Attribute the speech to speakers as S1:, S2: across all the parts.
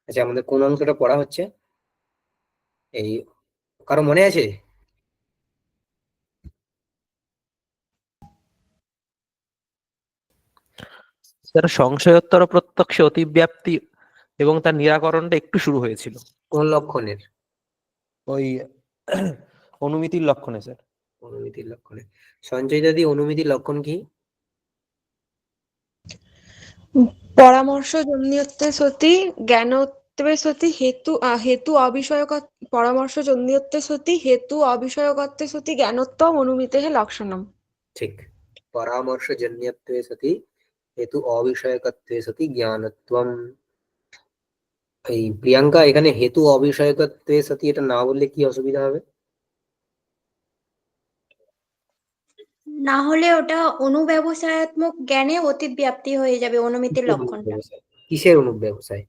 S1: আচ্ছা, আমাদের কোন অঙ্কটা পড়া হচ্ছে? এই, কারো মনে আছে?
S2: স্যার, সংশয়োত্তর প্রত্যক্ষে অতিব্যাপ্তি এবং তার নিরাকরণটা একটু শুরু হয়েছিল
S1: কোন লক্ষণের?
S2: ওই অনুমিতির লক্ষণে স্যার।
S1: অনুমিতির লক্ষণে। সঞ্চয় দাদি, অনুমিতির লক্ষণ কি?
S3: পরামর্শজন্যত্বে সতি জ্ঞানত্বে সতি হেতু অবিষয়ক পরামর্শজন্যত্বে সতি হেতু অবিষয়কত্বে সতি জ্ঞানত্বম অনুমিতেः লক্ষণম।
S1: ঠিক। পরামর্শজন্যত্বে সতি হেতু অবিষয়কত্বে সতি জ্ঞানত্বম। এই প্রিয়াঙ্কা, এখানে হেতু অবিষয়কত্বে সতি এটা না বললে কি অসুবিধা হবে?
S4: না হলে ওটা অনুব্যবসায়াত্মক জ্ঞানে অতিব্যাপ্তি হয়ে যাবে অনুমিতির
S1: কিসের
S4: লক্ষণটা।
S1: অনুব্যবসায়? কিসের অনুব্যবসায়?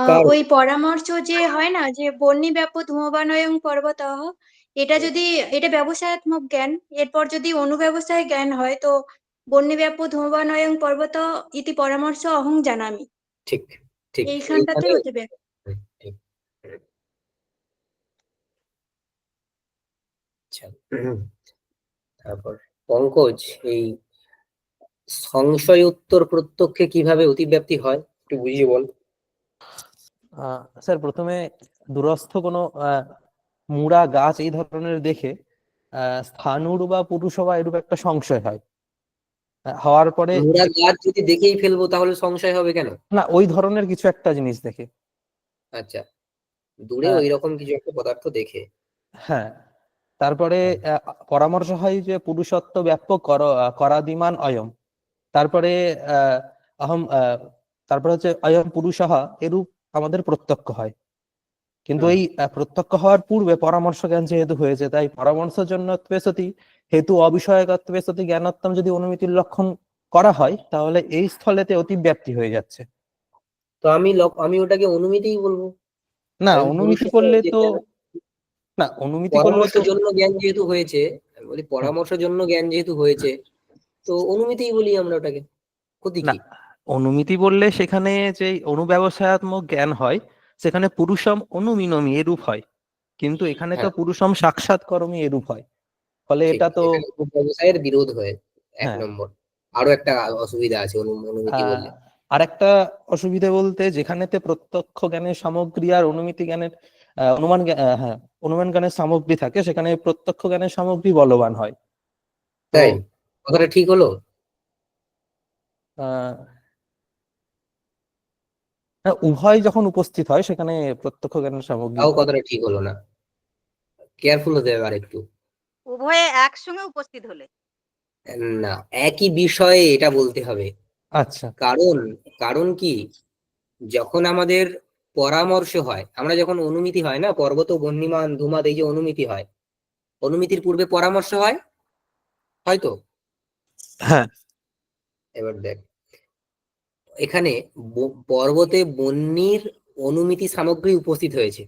S1: কার?
S4: ওই পরামর্শ যে হয় না, যে বহ্নিব্যাপ্য ধূমপানয়ং পর্বতঃ, এটা যদি, এটা ব্যবসায়াত্মক জ্ঞান, এরপর যদি অনুব্যবসায় জ্ঞান হয় তো বহ্নিব্যাপ্য ধূমপানয়ং পর্বত ইতি পরামর্শ অহং জানামি,
S1: ঠিক, ঠিক
S4: এইখানটাতে
S1: এইখানে।
S4: অতিব্যাপ্তি।
S1: ঠিক। আচ্ছা, তারপর পঙ্কজ, এই সংশয় উত্তর প্রত্যক্ষে কিভাবে অতিব্যাপ্তি হয় একটু বুঝিয়ে বল।
S2: স্যার, প্রথমে দূরস্থ কোনো মুড়া গাছ এই ধরনের দেখে স্থাণুর বা পুরুষ বা এরূপ একটা সংশয় হয়। হওয়ার পরে
S1: আমরা গাছ যদি দেখেই ফেলবো তাহলে সংশয় হবে কেন?
S2: না, ওই ধরনের কিছু একটা জিনিস দেখে।
S1: আচ্ছা, দূরে
S2: আহ,
S1: ওই রকম কিছু একটা পদার্থ দেখে।
S2: হ্যাঁ, তারপরে
S1: হ্যাঁ।
S2: পরামর্শ হয় যে পুরুষত্ব ব্যাপক করাদিমান অয়ম। তারপরে আহ অহম তারপরে হচ্ছে অয়ম পুরুষঃ, এরূপ আমাদের প্রত্যক্ষ হয়। কিন্তু
S1: হুম।
S2: এই প্রত্যক্ষ হওয়ার পূর্বে পরামর্শ জ্ঞান যেহেতু হয়েছে, তাই পরামর্শের জন্য সতি হেতু অবিষয়কত্বে সতি জ্ঞানোত্তম যদি অনুমিতির লক্ষণ করা হয়, তাহলে এই স্থলেতে অতিব্যাপ্তি হয়ে যাচ্ছে।
S1: তো আমি ওটাকে অনুমিতিই বলবো।
S2: না,
S1: আমি পুরুষ
S2: অনুমিতি করলে
S1: যে
S2: তো
S1: জ্ঞান,
S2: না, অনুমিতি করলে তো
S1: পরামর্শের জন্য জ্ঞান যেহেতু হয়েছে, আমি বলি
S2: হ্যাঁ,
S1: পরামর্শের জন্য জ্ঞান যেহেতু হয়েছে, তো অনুমিতিই বলি আমরা ওটাকে। ক্ষতি
S2: না,
S1: কি?
S2: অনুমিতি বললে সেখানে যে অনুব্যবসায়াত্মক জ্ঞান হয়, সেখানে পুরুষম অনুমিনমি এরূপ হয়। কিন্তু এখানে তো
S1: হ্যাঁ,
S2: পুরুষম সাক্ষাৎকরমি এরূপ হয়। ফলে
S1: ঠিক।
S2: এটা তো
S1: এখানে ব্যবসায়ের বিরোধ হয়, এক
S2: হ্যাঁ।
S1: নম্বর। আরো একটা অসুবিধা আছে অনুমিতি বললে।
S2: আরেকটা অসুবিধা বলতে, যেখানেতে প্রত্যক্ষ জ্ঞানের সামগ্রী আর অনুমিতি জ্ঞানের হ্যাঁ, অনুমান জ্ঞানের সামগ্রী থাকে, সেখানে প্রত্যক্ষ জ্ঞানের সামগ্রী বলবান হয়। তো
S1: তাই? কথাটা ঠিক হলো?
S2: আহ হ্যাঁ, উভয় যখন উপস্থিত হয় সেখানে প্রত্যক্ষ জ্ঞানের সামগ্রী
S1: তাও
S2: হয়।
S1: কথাটা ঠিক হলো না। কেয়ারফুল হতে হবে আর একটু।
S5: উভয়ে একসঙ্গে উপস্থিত হলে।
S1: না, একই বিষয়ে এটা বলতে হবে।
S2: আচ্ছা।
S1: কারণ কারণ কি, যখন আমাদের পরামর্শ হয়, আমরা যখন অনুমিতি হয় না, পর্বত বহ্নিমান ধূমাদ, এই যে অনুমিতি হয়, অনুমিতির পূর্বে পরামর্শ হয়, হয়তো।
S2: হ্যাঁ।
S1: এবার দেখ, এখানে পর্বতে বহ্নির অনুমিতি সামগ্রী উপস্থিত হয়েছে,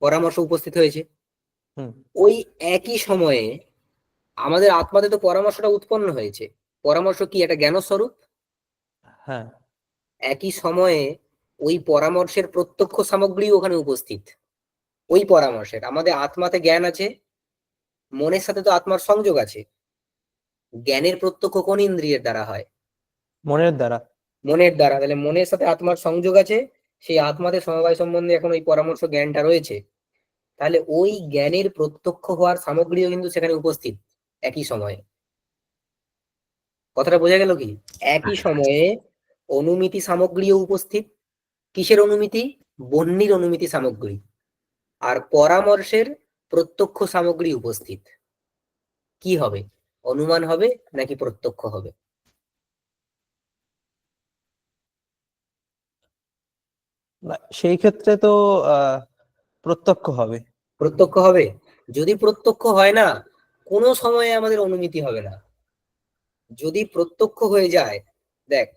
S1: পরামর্শ উপস্থিত হয়েছে।
S2: হুম।
S1: ওই একই সময়ে আমাদের আত্মাতে তো পরামর্শটা উৎপন্ন হয়েছে। পরামর্শ কি, একটা জ্ঞান স্বরূপ।
S2: হ্যাঁ।
S1: একই সময়ে ওই পরামর্শের প্রত্যক্ষ সামগ্রী ওখানে উপস্থিত। ওই পরামর্শের, আমাদের আত্মাতে জ্ঞান আছে, মনের সাথে তো আত্মার সংযোগ আছে। জ্ঞানের প্রত্যক্ষ কোন ইন্দ্রিয়ের দ্বারা হয়?
S2: মনের দ্বারা।
S1: মনের দ্বারা। তাহলে মনের সাথে আত্মার সংযোগ আছে, সেই আত্মাতে সমবায় সম্বন্ধে এখন ওই পরামর্শ জ্ঞানটা রয়েছে। তাহলে ওই জ্ঞানের প্রত্যক্ষ হওয়ার সামগ্রীও কিন্তু সেখানে উপস্থিত একই সময়ে। কথাটা বোঝা গেল কি? একই সময়ে অনুমিতি সামগ্রীও উপস্থিত। কিসের অনুমিতি? বহ্নির অনুমিতি সামগ্রী। আর পরামর্শের প্রত্যক্ষ সামগ্রী উপস্থিত। কি হবে? অনুমান হবে নাকি প্রত্যক্ষ হবে?
S2: না, সেই ক্ষেত্রে তো প্রত্যক্ষ হবে।
S1: প্রত্যক্ষ হবে। যদি প্রত্যক্ষ হয় না, কোনো সময়ে আমাদের অনুমিতি হবে না। যদি প্রত্যক্ষ হয়ে যায়, দেখ,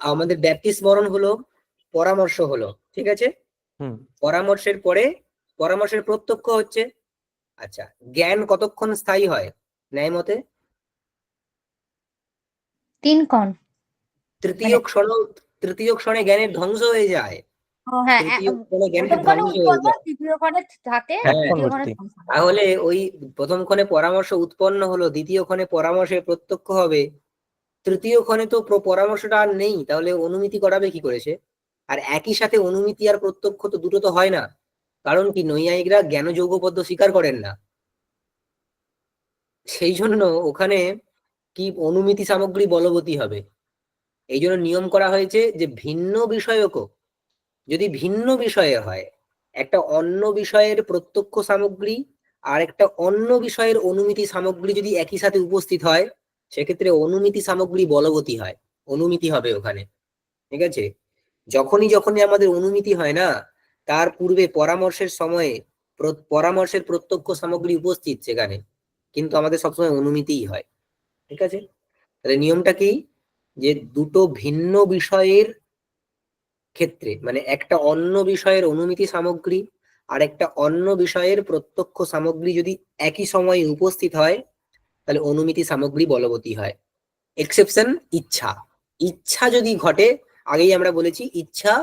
S1: আমাদের ব্যাপ্তি স্মরণ হলো, পরামর্শ হলো, ঠিক আছে।
S2: হুম।
S1: পরামর্শের পরে পরামর্শের প্রত্যক্ষ হচ্ছে। আচ্ছা, জ্ঞান কতক্ষণ স্থায়ী হয় ন্যায় মতে?
S4: 3 ক্ষণ,
S1: তৃতীয়
S4: মানে
S1: ক্ষণ। তৃতীয় ক্ষণে জ্ঞানের ধ্বংস হয়ে যায়,
S5: হ্যাঁ
S1: তৃতীয় ক্ষণে জ্ঞানের
S5: প্রথম ক্ষণে
S1: ধ্বংস হয়ে
S5: উৎপন্ন,
S1: যায়।
S5: দ্বিতীয় ক্ষণে থাকে,
S1: হ্যাঁ,
S5: তৃতীয় ক্ষণে
S2: এক্ষণবর্তী।
S5: ধ্বংস হয়।
S1: তাহলে ওই প্রথম ক্ষণে পরামর্শ উৎপন্ন হলো, দ্বিতীয় ক্ষণে পরামর্শে প্রত্যক্ষ হবে, তৃতীয় ক্ষণে তো পরামর্শটা আর নেই, তাহলে অনুমিতি করাবে কি করে সে? আর একই সাথে অনুমিতি আর প্রত্যক্ষ তো দুটো তো হয় না, কারণ কি নৈয়ায়িকরা জ্ঞান যৌগপদ্য স্বীকার করেন না, সেই জন্য ওখানে কি অনুমিতি সামগ্রী বলবতী হবে। এই জন্য নিয়ম করা হয়েছে যে ভিন্ন বিষয়কও যদি ভিন্ন বিষয়ে হয়, একটা অন্য বিষয়ের প্রত্যক্ষ সামগ্রী আর একটা অন্য বিষয়ের অনুমিতি সামগ্রী যদি একই সাথে উপস্থিত হয়, সেক্ষেত্রে অনুমিতি সামগ্রী বলবতী হয়, অনুমিতি হবে ওখানে। ঠিক আছে, যখনই আমাদের অনুমিতি হয় না, তার পূর্বে পরামর্শের সময়ে পরামর্শের প্রত্যক্ষ সামগ্রী উপস্থিত সেখানে, কিন্তু আমাদের সবসময় অনুমিতিই হয়। ঠিক আছে, তাহলে নিয়মটা কি, যে দুটো ভিন্ন বিষয়ের ক্ষেত্রে, মানে একটা অন্য বিষয়ের অনুমিতি সামগ্রী আর একটা অন্য বিষয়ের প্রত্যক্ষ সামগ্রী যদি একই সময়ে উপস্থিত হয়, তাহলে অনুমিতি সামগ্রী বলবতী হয়। এক্সেপশন ইচ্ছা, ইচ্ছা যদি ঘটে, আগেই আমরা বলেছি ইচ্ছা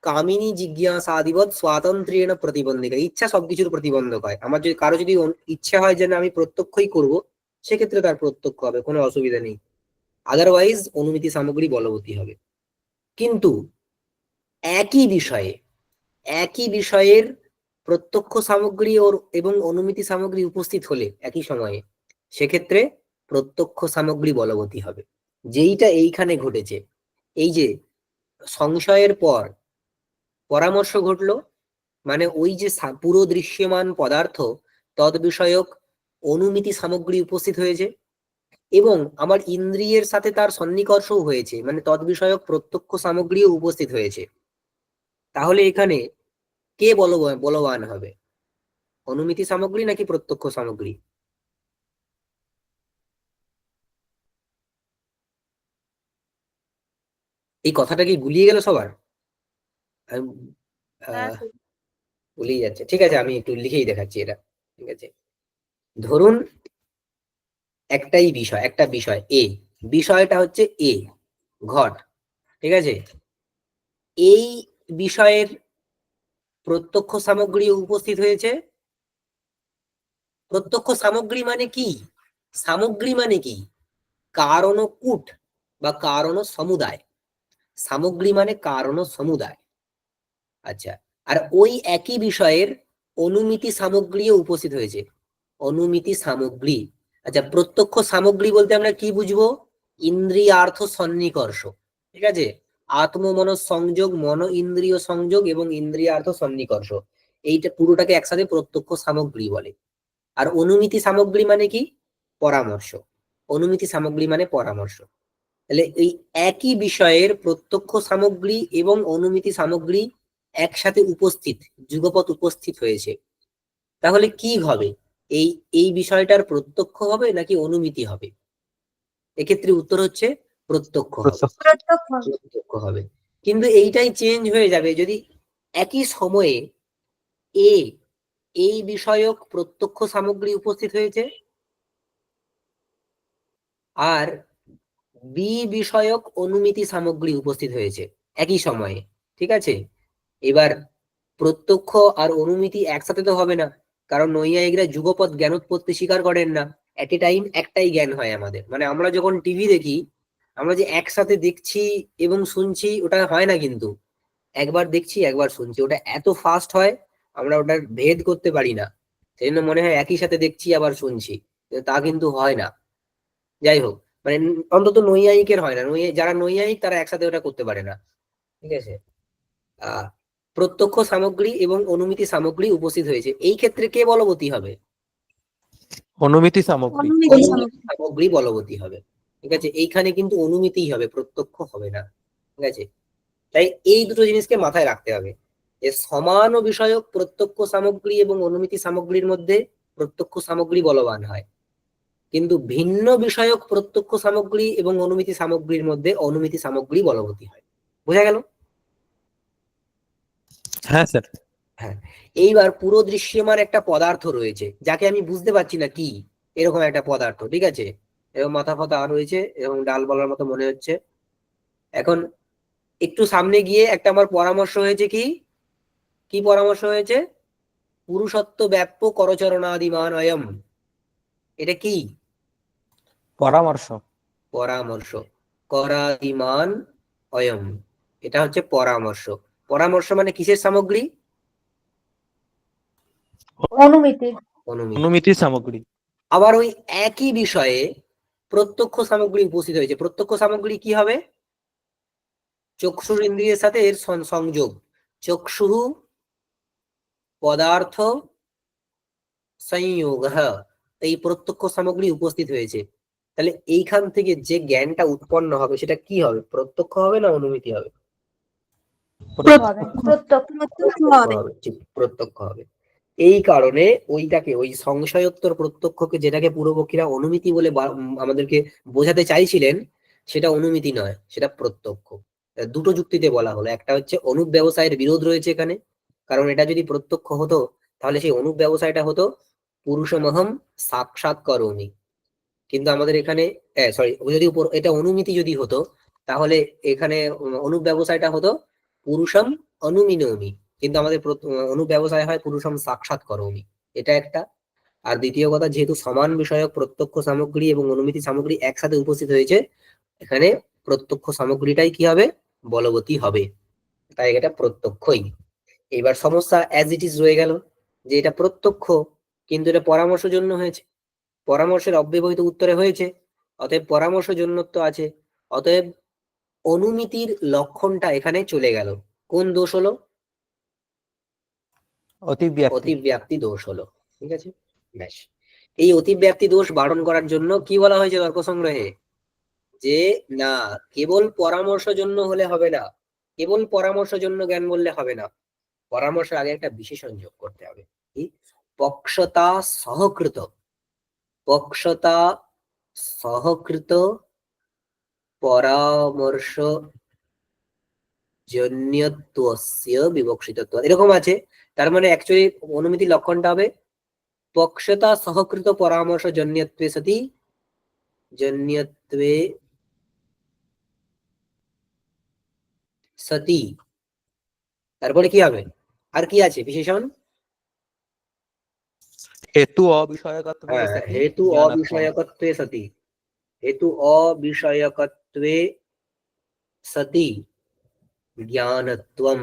S1: কামিনী জিজ্ঞাসাদিবৎ স্বাতন্ত্র্যেণ প্রতিবন্ধিকা, ইচ্ছা সবকিছুর প্রতিবন্ধক হয়। আমার যদি কারো যদি ইচ্ছা হয় যে না আমি প্রত্যক্ষই করব, সেক্ষেত্রে তার প্রত্যক্ষ হবে, কোনো অসুবিধা নেই, আদারওয়াইজ অনুমিতি সামগ্রী বলবতী হবে। কিন্তু একই বিষয়ের প্রত্যক্ষ সামগ্রী এবং অনুমিতি সামগ্রী উপস্থিত হলে একই সময়ে, সেক্ষেত্রে প্রত্যক্ষ সামগ্রী বলবতী হবে। যেইটা এইখানে ঘটেছে, এই যে সংশয়ের পর পরামর্শ ঘটলো, মানে ওই যে পুরো দৃশ্যমান পদার্থ তদ বিষয়ক অনুমিতি সামগ্রী উপস্থিত হয়েছে, এবং আমার ইন্দ্রিয়ের সাথে তার সন্নিকর্ষও হয়েছে, মানে তদ বিষয়ক প্রত্যক্ষ সামগ্রীও উপস্থিত হয়েছে। তাহলে এখানে কে বলবান হবে, অনুমিতি সামগ্রী নাকি প্রত্যক্ষ সামগ্রী? এই কথাটা কি গুলিয়ে গেল সবার? আমি-
S5: হ্যাঁ,
S1: আহ, গুলিয়ে যাচ্ছে, ঠিক আছে, আমি একটু লিখেই দেখাচ্ছি এটা। ঠিক আছে, ধরুন একটা বিষয় এ, বিষয়টা হচ্ছে এ, ঘট। ঠিক আছে, এই বিষয়ের প্রত্যক্ষ সামগ্রী উপস্থিত হয়েছে। প্রত্যক্ষ সামগ্রী মানে কি? সামগ্রী মানে কি? কারণ কূট বা কারণ সমুদায়। সামগ্রী মানে কারণ সমুদায়। আচ্ছা, আর ওই একই বিষয়ের অনুমিতি সামগ্রীও উপস্থিত হয়েছে, অনুমিতি সামগ্রী। আচ্ছা, প্রত্যক্ষ সামগ্রী বলতে আমরা কি বুঝবো? ইন্দ্রিয়ার্থ সন্নিকর্ষ। ঠিক আছে, আত্ম মন সংযোগ, মন ইন্দ্রিয় সংযোগ এবং ইন্দ্রিয়ার্থ সন্নিকর্ষ, এইটা পুরোটাকে একসাথে প্রত্যক্ষ সামগ্রী বলে। আর অনুমিতি সামগ্রী মানে কি? পরামর্শ। অনুমিতি সামগ্রী মানে পরামর্শ। তাহলে এই একই বিষয়ের প্রত্যক্ষ সামগ্রী এবং অনুমিতি সামগ্রী একসাথে উপস্থিত, যুগপৎ উপস্থিত হয়েছে, তাহলে কি হবে? এই এই বিষয়টার প্রত্যক্ষ হবে নাকি অনুমিতি হবে? এক্ষেত্রে উত্তর হচ্ছে প্রত্যক্ষ হবে,
S2: প্রত্যক্ষ।
S4: প্রত্যক্ষ।
S1: প্রত্যক্ষ হবে। কিন্তু এইটাই চেঞ্জ হয়ে যাবে যদি একই সময়ে এ এই বিষয়ক প্রত্যক্ষ সামগ্রী উপস্থিত হয়েছে আর বি বিষয়ক অনুমিতি সামগ্রী উপস্থিত হয়েছে একই সময়ে। ঠিক আছে, এবার প্রত্যক্ষ আর অনুমিতি একসাথে তো হবে না, কারণ নৈয়ায়িকরা যুগপৎ জ্ঞানোৎপত্তি স্বীকার করেন না। এট এ টাইম একটাই জ্ঞান হয় আমাদের, মানে আমরা যখন টিভি দেখি, আমরা যে একসাথে দেখছি এবং শুনছি ওটা হয় না, কিন্তু একবার দেখছি একবার শুনছি, ওটা এত ফাস্ট হয় আমরা ওটার ভেদ করতে পারি না, সেই জন্য মনে হয় একই সাথে দেখছি আবার শুনছি, কিন্তু তা কিন্তু হয় না। যাই হোক, মানে অন্তত নৈয়ায়িকের হয় না, যারা নৈয়ায়িক তারা একসাথে ওটা করতে পারে না। ঠিক আছে, আহ প্রত্যক্ষ সামগ্রী এবং অনুমিতি সামগ্রী উপস্থিত হয়েছে, এই ক্ষেত্রে কে বলবতী হবে?
S2: অনুমিতি সামগ্রী।
S4: অনুমিতি
S1: অনুমিতি
S4: সামগ্রী।
S1: সামগ্রী বলবতী হবে। ঠিক আছে, এইখানে কিন্তু অনুমিতিই হবে, প্রত্যক্ষ হবে না। ঠিক আছে, তাই এই দুটো জিনিসকে মাথায় রাখতে হবে, যে সমান বিষয়ক প্রত্যক্ষ সামগ্রী এবং অনুমিতি সামগ্রীর মধ্যে প্রত্যক্ষ সামগ্রী বলবান হয়, কিন্তু ভিন্ন বিষয়ক প্রত্যক্ষ সামগ্রী এবং অনুমিতি সামগ্রীর মধ্যে অনুমিতি সামগ্রী বলবতী হয়। বোঝা গেল?
S2: হ্যাঁ স্যার।
S1: হ্যাঁ, এইবার পুরো দৃশ্যমান একটা পদার্থ রয়েছে যাকে আমি বুঝতে পারছি না কি, এরকম একটা পদার্থ। ঠিক আছে, এবং মাথা ফাথা রয়েছে এবং ডাল বলার মতো মনে হচ্ছে। এখন একটু সামনে গিয়ে একটা আমার পরামর্শ হয়েছে, কি কি পরামর্শ হয়েছে? পুরুষত্ব ব্যাপ্য করচরণাদিমান অয়ম। এটা কি?
S2: পরামর্শ।
S1: পরামর্শ। করাদিমান অয়ম, এটা হচ্ছে পরামর্শ। পরামর্শ মানে কিসের সামগ্রী?
S5: অনুমিতি।
S1: অনুমিতি।
S2: অনুমিতির সামগ্রী।
S1: আবার ওই একই বিষয়ে প্রত্যক্ষ সামগ্রী উপস্থিত হয়েছে। প্রত্যক্ষ সামগ্রী কি হবে? চক্ষুর ইন্দ্রিয়ের সাথে এর সংযোগ। চক্ষু পদার্থ সংযোগ, এই প্রত্যক্ষ সামগ্রী উপস্থিত হয়েছে। তাহলে এইখান থেকে যে জ্ঞানটা উৎপন্ন হবে সেটা কি হবে? প্রত্যক্ষ হবে না অনুমিতি হবে? প্রত্যক্ষ হবে, ঠিক, প্রত্যক্ষ হবে। এই কারণে ওইটাকে, ওই সংশয়োত্তর প্রত্যক্ষকে, যেটাকে পূর্বপক্ষীরা অনুমিতি বলে আমাদেরকে বোঝাতে চাইছিলেন, সেটা অনুমিতি নয়, সেটা প্রত্যক্ষ। দুটো যুক্তিতে বলা হলো। একটা হচ্ছে অনুব্যবসায়ের বিরোধ রয়েছে এখানে, কারণ এটা যদি প্রত্যক্ষ হতো তাহলে সেই অনুব্যবসায়টা হতো পুরুষমহম সাক্ষাৎ করোমি। কিন্তু আমাদের এখানে সরি, যদি এটা অনুমিতি যদি হতো তাহলে এখানে অনুব্যবসায়টা হতো পুরুষম অনুমিনৌমি, কিন্তু আমাদের অনুব্যবসায় হয় পুরুষম সাক্ষাৎ করোমি। এটা একটা। আর দ্বিতীয় কথা, যেহেতু সমান বিষয়ক প্রত্যক্ষ সামগ্রী এবং অনুমিতি সামগ্রী একসাথে উপস্থিত হয়েছে, এখানে প্রত্যক্ষ সামগ্রীটাই কি হবে? বলবতী হবে, তাই এটা প্রত্যক্ষই। এবার সমস্যা অ্যাজ ইট ইজ রয়ে গেল, যে এটা প্রত্যক্ষ কিন্তু এটা পরামর্শের জন্য হয়েছে, পরামর্শের অব্যবহিত উত্তরে হয়েছে, অতএব পরামর্শ জন্যত্ব আছে, অতএব অনুমিতির লক্ষণটা এখানে চলে গেল। কোন দোষ হলো?
S2: অতিব্যাপ্তি।
S1: অতিব্যাপ্তি দোষ হলো। ঠিক আছে, ব্যাস। এই অতিব্যাপ্তি দোষ বারণ করার জন্য কি বলা হয়েছে তর্ক সংগ্রহে? যে না, কেবল পরামর্শ জন্য হলে হবে না, কেবল পরামর্শ জন্য জ্ঞান বললে হবে না, পরামর্শের আগে একটা বিশেষণ যোগ করতে হবে। কি? পক্ষতা সহকৃত, পক্ষতা সহকৃত পরামর্শ জন্যত্বস্য বিবক্ষিতত্ব, এরকম আছে। তার মানে অ্যাকচুয়ালি অনুমিতির লক্ষণটা হবে পক্ষতা সহকৃত পরামর্শ জন্যত্বে সতি, জন্যত্বে সতি। তারপরে কি হবে? আর কি আছে বিশেষণ?
S2: হেতু অবিষয়কত্বে
S1: হ্যাঁ,
S2: সতি
S1: হেতু
S2: জ্ঞানত্বম।
S1: অবিষয়কত্বে সতি, হেতু অবিষয়কত্বে সতি জ্ঞানত্বম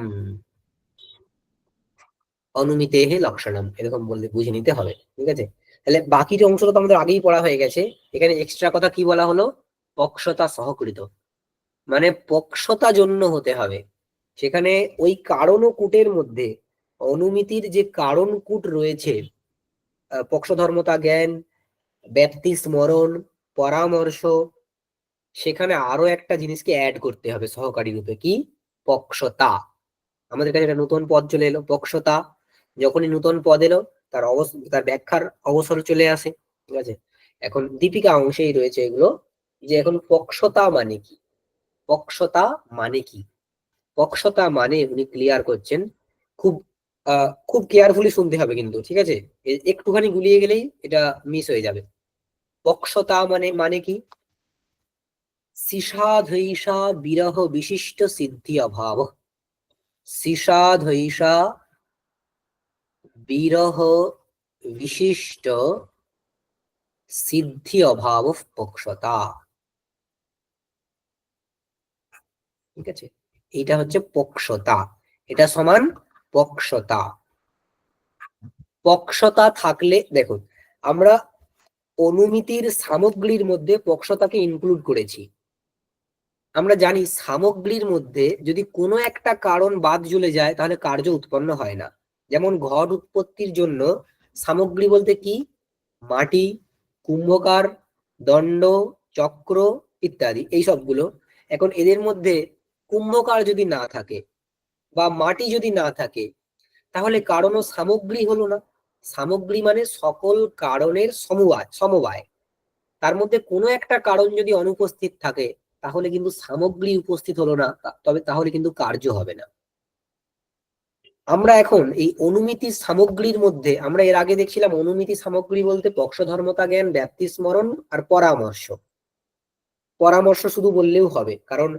S1: অনুমিতেহ লক্ষণম, এরকম বললে বুঝে নিতে হবে। ঠিক আছে, তাহলে বাকি যে অংশটা তো আমাদের আগেই পড়া হয়ে গেছে। এখানে এক্সট্রা কথা কি বলা হলো? পক্ষতা সহকৃত, মানে পক্ষতা জন্য হতে হবে। সেখানে ওই কারণ ও কূটের মধ্যে অনুমিতির যে কারণ কূট রয়েছে, পক্ষধর্মতা জ্ঞান, ব্যাপ্তি স্মরণ, পরামর্শ, সেখানে আরো একটা জিনিসকে অ্যাড করতে হবে সহকারী রূপে। কি? পক্ষতা। আমাদের কাছে একটা নতুন পদ চলে এলো, পক্ষতা। যখনই নতুন পদ এলো তার ব্যাখ্যার অবসর চলে আসে। ঠিক আছে, এখন দীপিকা অংশেই রয়েছে এগুলো, যে এখন পক্ষতা মানে কি, পক্ষতা মানে কি। পক্ষতা মানে উনি ক্লিয়ার করছেন, খুব খুব কেয়ারফুলি শুনতে হবে কিন্তু, ঠিক আছে? একটুখানি গুলিয়ে গেলেই এটা মিস হয়ে যাবে। পক্ষতা মানে মানে কি? সিসাধৈষা বিরহ বিশিষ্ট সিদ্ধি অভাব, সিসাধৈষা বিরহ বিশিষ্ট সিদ্ধি অভাব পক্ষতা। ঠিক আছে, এটা হচ্ছে পক্ষতা, এটা সমান পক্ষতা। পক্ষতা থাকলে দেখুন, আমরা অনুমিতির সামগ্রীর মধ্যে পক্ষতাকে ইনক্লুড করেছি। আমরা জানি সামগ্রীর মধ্যে যদি কোনো একটা কারণ বাদ চলে যায় তাহলে কার্য উৎপন্ন হয় না। যেমন ঘট উৎপত্তির জন্য সামগ্রী বলতে কি? মাটি, কুম্ভকার, দণ্ড, চক্র ইত্যাদি, এই সবগুলো। এখন এদের মধ্যে কুম্ভকার যদি না থাকে বা মাটি যদি না থাকে তাহলে কারণ ও সামগ্রী হলো না। সামগ্রী মানে সকল কারণের সমবায়, সমবায়। তার মধ্যে কোনো একটা কারণ যদি অনুপস্থিত থাকে তাহলে কিন্তু সামগ্রী উপস্থিত হলো না, তবে তাহলে কিন্তু কার্য হবে না। আমরা এখন এই অনুমিতি সামগ্রীর মধ্যে, আমরা এর আগে দেখছিলাম অনুমিতি সামগ্রী বলতে পক্ষধর্মতা জ্ঞান, ব্যাপ্তি স্মরণ আর পরামর্শ। পরামর্শ শুধু বললেও হবে, কারণ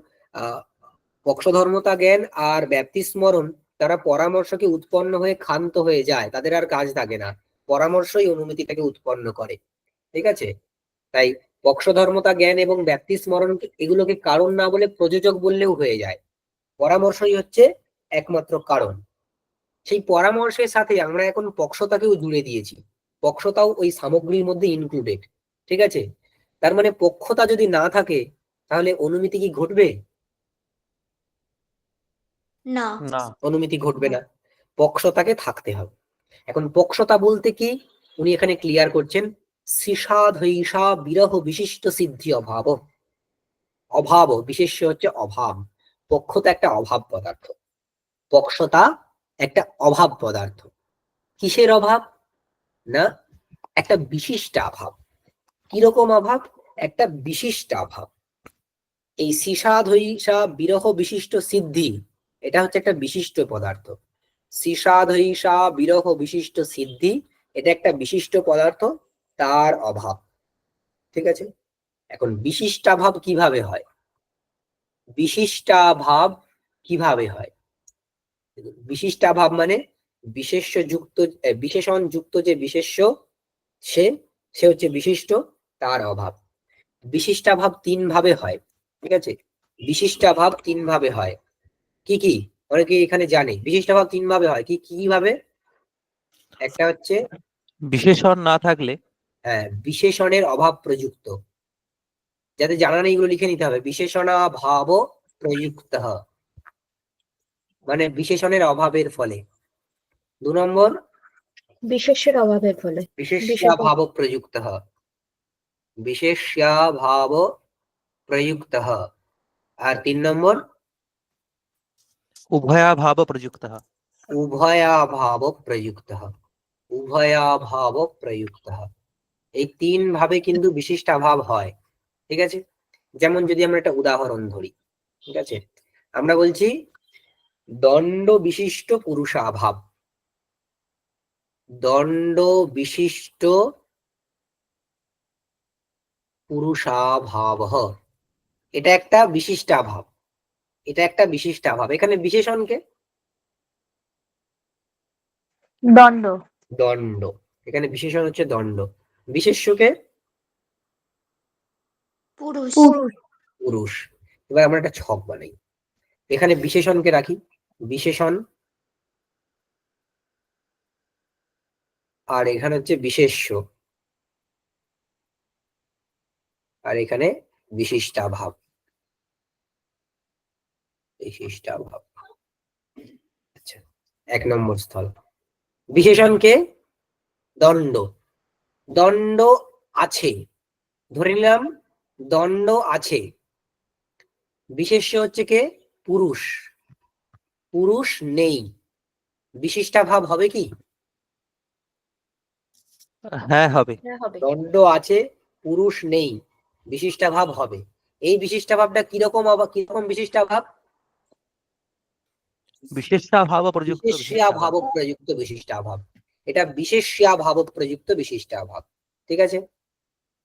S1: পক্ষধর্মতা জ্ঞান আর ব্যাপ্তি স্মরণ তারা পরামর্শকে উৎপন্ন হয়ে ক্ষান্ত হয়ে যায়, তাদের আর কাজ থাকে না, পরামর্শই অনুমিতিটাকে উৎপন্ন করে। ঠিক আছে, তাই পক্ষধর্মতা জ্ঞান এবং ব্যাপ্তি স্মরণ এগুলোকে কারণ না বলে প্রযোজক বললেও হয়ে যায়, পরামর্শই হচ্ছে একমাত্র কারণ। সেই পরামর্শের সাথে আমরা এখন পক্ষতাকেও জুড়ে দিয়েছি, পক্ষতাও ওই সামগ্রীর মধ্যে ইনক্লুডেড। ঠিক আছে, তার মানে পক্ষতা যদি না থাকে তাহলে অনুমিতি কি ঘটবে?
S4: না।
S2: না।
S1: অনুমিতি ঘটবে না, পক্ষতাকে থাকতে হবে। এখন পক্ষতা বলতে কি উনি এখানে ক্লিয়ার করছেন, সৃষাধৈষা বিরহ বিশিষ্ট সিদ্ধি অভাব। অভাব বিশেষ্য হচ্ছে অভাব, পক্ষতা একটা অভাব পদার্থ, পক্ষতা একটা অভাব পদার্থ। কিসের অভাব? না, একটা বিশিষ্ট অভাব। কিরকম অভাব? একটা বিশিষ্ট অভাব। এই সৃষাধৈষা বিরহ বিশিষ্ট সিদ্ধি, এটা হচ্ছে একটা বিশিষ্ট পদার্থ। সৃষাধৈষা বিরহ বিশিষ্ট সিদ্ধি, এটা একটা বিশিষ্ট পদার্থ, তার অভাব। ঠিক আছে, এখন বিশিষ্টাভাব কিভাবে হয়? বিশিষ্টাভাব কিভাবে হয়? বিশিষ্টাভাব মানে বিশেষ্য যুক্ত, বিশেষণ যুক্ত যে বিশেষ্য, সে সে হচ্ছে বিশিষ্ট, তার অভাব। বিশিষ্টাভাব তিন ভাবে হয়। ঠিক আছে, বিশিষ্টাভাব তিন ভাবে হয়। কি কি? অনেকে এখানে জানে বিশিষ্টাভাব তিন ভাবে হয়। কি কি ভাবে? একটা হচ্ছে
S2: বিশেষণ না থাকলে
S1: বিশেষণের অভাব প্রযুক্ত, যাতে জানা নেই এগুলো লিখে নিতে হবে। বিশেষণাভাব প্রযুক্ত, মানে বিশেষণের অভাবের ফলে। 2 নম্বর
S5: বিশেষের অভাবের ফলে।
S1: বিশেষ্যাভাব প্রযুক্ত, বিশেষ্যাভাব প্রযুক্ত। আর 3 নম্বর
S2: উভয়াভাব প্রযুক্তঃ।
S1: উভয়াভাব প্রযুক্ত, উভয়াভাব প্রযুক্ত। এই তিন ভাবে কিন্তু বিশিষ্টাভাব হয়। ঠিক আছে, যেমন যদি আমরা একটা উদাহরণ ধরি, ঠিক আছে, আমরা বলছি দণ্ড বিশিষ্ট পুরুষাভাব, দণ্ড বিশিষ্ট পুরুষাভাব, এটা একটা বিশিষ্টাভাব, এটা একটা বিশিষ্টাভাব। এখানে বিশেষণকে
S5: দণ্ড।
S1: দণ্ড, এখানে বিশেষণ হচ্ছে দণ্ড, বিশেষ্যকে
S4: পুরুষ।
S1: পুরুষ। এবার আমরা একটা ছক বানাই, এখানে বিশেষণকে রাখি, বিশেষণ, আর এখানে হচ্ছে বিশেষ্য, আর এখানে বিশিষ্টাভাব, বিশিষ্টাভাব। আচ্ছা, 1 নম্বর স্থল। বিশেষণকে দণ্ড, দণ্ড আছে, ধরে নিলাম দণ্ড আছে। বিশেষ্য হচ্ছে কে? পুরুষ, পুরুষ নেই, বিশিষ্টাভাব হবে কি?
S2: হ্যাঁ হবে।
S1: দণ্ড আছে, পুরুষ নেই, বিশিষ্টাভাব হবে। এই বিশিষ্টাভাবটা কিরকম, কিরকম বিশিষ্টাভাব?
S2: বিশেষ্যাভাব প্রযুক্ত বিশিষ্টাভাব।
S1: বিশেষ্যাভাব প্রযুক্ত বিশিষ্টাভাব, এটা বিশেষ্যাভাব প্রযুক্ত বিশিষ্টাভাব। ঠিক আছে,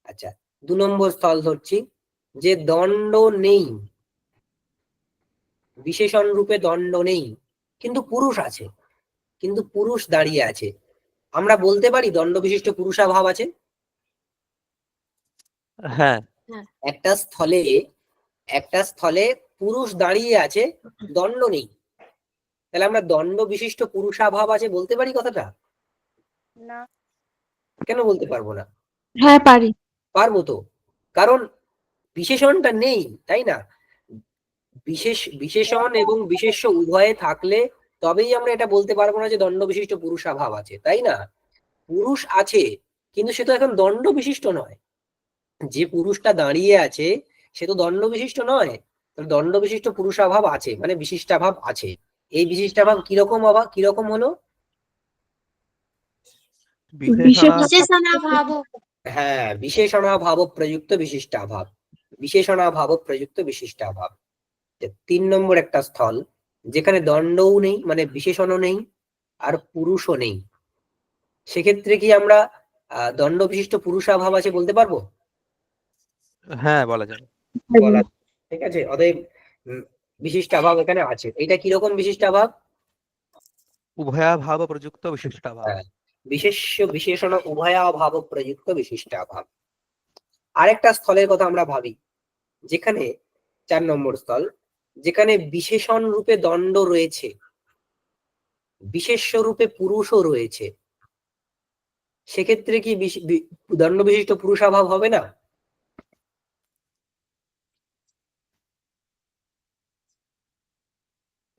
S1: আচ্ছা 2 নম্বর স্থল ধরছি, যে দণ্ড নেই, বিশেষণ রূপে দণ্ড নেই, কিন্তু পুরুষ আছে, কিন্তু পুরুষ দাঁড়িয়ে আছে। আমরা বলতে পারি দণ্ড বিশিষ্ট পুরুষাভাব আছে।
S2: হ্যাঁ।
S1: একটা স্থলে, একটা স্থলে পুরুষ দাঁড়িয়ে আছে, দণ্ড নেই, তাহলে আমরা দণ্ড বিশিষ্ট পুরুষাভাব আছে বলতে পারি কথাটা?
S5: না।
S1: কেন বলতে পারবো না?
S3: হ্যাঁ পারি।
S1: পারবো তো, কারণ বিশেষণটা নেই, তাই না? বিশেষণ এবং বিশেষ্য উভয়ে থাকলে তবেই আমরা এটা বলতে পারবো না যে দণ্ড বিশিষ্ট পুরুষাভাব আছে, তাই না? পুরুষ আছে, কিন্তু সে তো এখন দণ্ড বিশিষ্ট নয়। যে পুরুষটা দাঁড়িয়ে আছে সে তো দণ্ড বিশিষ্ট নয়, দণ্ড বিশিষ্ট পুরুষাভাব আছে মানে বিশিষ্টাভাব আছে। এই বিশিষ্টাভাব কিরকম অভাব, কিরকম হলো?
S4: বিশেষণাভাব।
S1: হ্যাঁ, বিশেষণাভাব প্রযুক্ত বিশিষ্টাভাব, বিশেষণাভাব প্রযুক্ত বিশিষ্টাভাব। 3 নম্বর একটা স্থল, যেখানে দণ্ডও নেই মানে বিশেষণও নেই আর পুরুষও নেই, সেক্ষেত্রে কি আমরা দণ্ড বিশিষ্ট পুরুষাভাব আছে বলতে পারবো?
S2: হ্যাঁ বলা যাবে।
S1: বলা, ঠিক আছে। অতএব বিশিষ্টাভাব এখানে আছে। এটা কিরকম বিশিষ্টাভাব?
S2: উভয়াভাব প্রযুক্ত বিশিষ্টাভাব।
S1: হ্যাঁ, বিশেষ্য বিশেষণ উভয়াভাব প্রযুক্ত বিশিষ্টাভাব। আরেকটা স্থলের কথা আমরা ভাবি, যেখানে 4 নম্বর স্থল, যেখানে বিশেষণ রূপে দণ্ড রয়েছে, বিশেষ্য রূপে পুরুষও রয়েছে, সেক্ষেত্রে কি দণ্ড বিশিষ্ট পুরুষাভাব হবে না?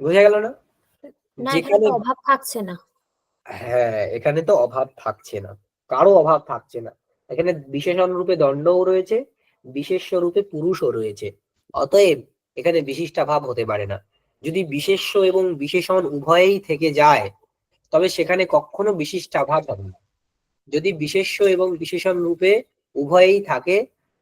S1: বোঝা গেল না?
S5: না, এখানে
S1: যেখানে
S5: তো অভাব থাকছে না।
S1: হ্যাঁ, এখানে তো অভাব থাকছে না, কারো অভাব থাকছে না। এখানে বিশেষণ রূপে দণ্ডও রয়েছে, বিশেষ্য রূপে পুরুষও রয়েছে, অতএব এখানে বিশিষ্টাভাব হতে পারে না। যদি বিশেষ্য এবং বিশেষণ উভয়েই থেকে যায়, তবে সেখানে কখনো বিশিষ্টাভাব হবে না। যদি বিশেষ্য এবং বিশেষণ রূপে উভয়েই থাকে,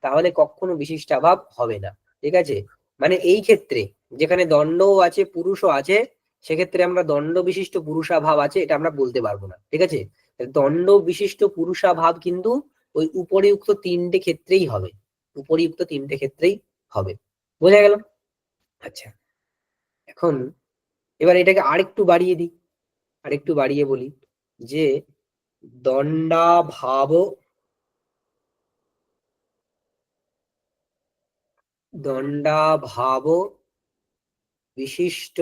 S1: তাহলে কখনো বিশিষ্টাভাব হবে না। ঠিক আছে, মানে এই ক্ষেত্রে যেখানে দণ্ডও আছে পুরুষও আছে, সেক্ষেত্রে আমরা দণ্ড বিশিষ্ট পুরুষাভাব আছে এটা আমরা বলতে পারবো না। ঠিক আছে, দণ্ড বিশিষ্ট পুরুষাভাব কিন্তু ওই উপরিউক্ত 3টে ক্ষেত্রেই হবে, উপরিউক্ত 3টে ক্ষেত্রেই হবে। বোঝা গেল? আচ্ছা, এখন এবার এটাকে আরেকটু বাড়িয়ে দিই, আরেকটু বাড়িয়ে বলি যে দণ্ডাভাব দণ্ডাভাব বিশিষ্ট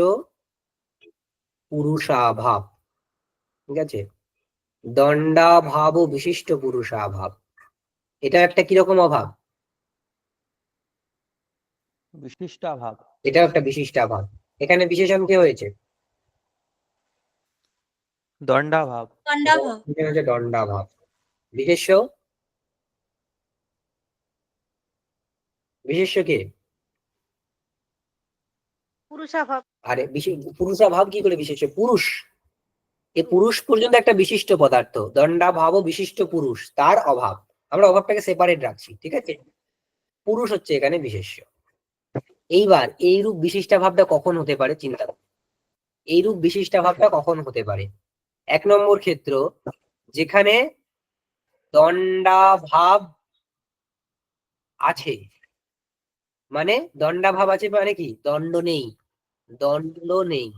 S1: পুরুষাভাব। ঠিক আছে, দণ্ডাভাব বিশিষ্ট পুরুষাভাব, এটা একটা কিরকম অভাব?
S2: বিশিষ্টাভাব।
S1: এটা একটা বিশিষ্টাভাব। এখানে বিশেষণ কে হয়েছে?
S2: দণ্ডাভাব।
S4: দণ্ডাভাব।
S1: এখানে হচ্ছে দণ্ডাভাব। বিশেষ্য, বিশেষ্য কে?
S5: পুরুষাভাব।
S1: আরে পুরুষাভাব কি করে বিশেষ্য? পুরুষ, এই পুরুষ পর্যন্ত একটা বিশিষ্ট পদার্থ, দণ্ডাভাব বিশিষ্ট পুরুষ, তার অভাব, আমরা অভাবটাকে সেপারেট রাখছি। ঠিক আছে, পুরুষ হচ্ছে এখানে বিশেষ্য। এইবার এইরূপ বিশিষ্টাভাবটা কখন হতে পারে চিন্তা করো। এইরূপ বিশিষ্টাভাবটা কখন হতে পারে? 1 নম্বর ক্ষেত্র, যেখানে দণ্ডাভাব আছে, মানে দণ্ডাভাব আছে মানে কি? দণ্ড নেই, দণ্ড নেই।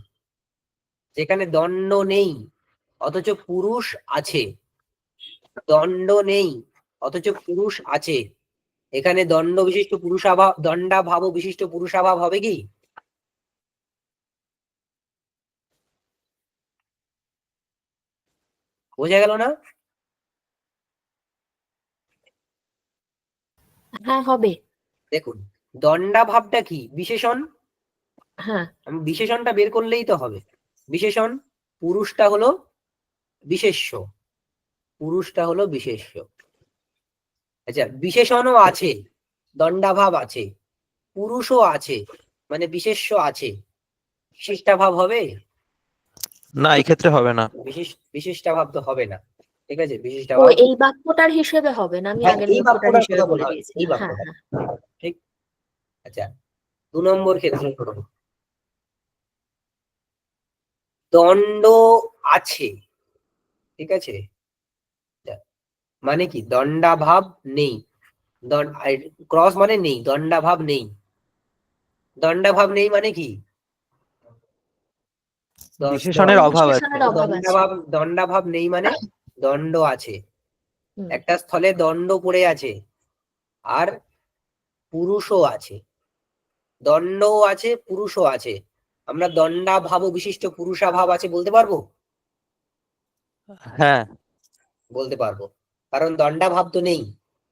S1: যেখানে দণ্ড নেই অথচ পুরুষ আছে, দণ্ড নেই অথচ পুরুষ আছে, এখানে দণ্ড বিশিষ্ট পুরুষাভাব, দণ্ডাভাব বিশিষ্ট পুরুষাভাব হবে কি? বোঝা গেল না?
S5: হ্যাঁ, হবে।
S1: দেখুন, দণ্ডাভাবটা কি? বিশেষণ।
S5: হ্যাঁ।
S1: আমি বিশেষণটা বের করলেই তো হবে। বিশেষণ, পুরুষটা হলো বিশেষ্য, পুরুষটা হলো বিশেষ্য। আচ্ছা, বিশেষণও আছে, দণ্ডাভাব আছে, পুরুষও আছে, মানে বিশেষ্য আছে, বিশিষ্টাভাব হবে?
S2: না, এই ক্ষেত্রে হবে না।
S1: বিশিষ্টাভাব তো হবে না। ঠিক আছে,
S5: ও,
S1: বিশিষ্টাভাব,
S5: এই বাক্যটার হিসেবে হবে না, আমি
S1: হ্যাঁ,
S5: আগের
S1: এই
S5: বাক্যটার
S1: বাক্যটার
S5: হিসেবে
S1: কথা
S5: বলে
S1: বলা হচ্ছে, এই
S5: দিয়েছিলাম। হ্যাঁ,
S1: বাক্যটা।
S5: হ্যাঁ।
S1: ঠিক। আচ্ছা, 2 নম্বর ক্ষেত্রে ধরুন, দণ্ড আছে। ঠিক আছে, মানে কি? দণ্ডাভাব নেই, ক্রস মানে নেই, দণ্ডাভাব নেই। দণ্ডাভাব নেই মানে কি?
S2: বিশেষণের অভাব আছে।
S5: বিশেষণের অভাব আছে।
S1: দণ্ডাভাব নেই মানে দণ্ড আছে।
S5: হুম।
S1: একটা স্থলে দণ্ড পড়ে আছে আর পুরুষও আছে, দণ্ডও আছে পুরুষও আছে, আমরা দণ্ডাভাব বিশিষ্ট পুরুষাভাব আছে বলতে পারবো?
S2: হ্যাঁ।
S1: বলতে পারবো, কারণ দণ্ডাভাব তো নেই,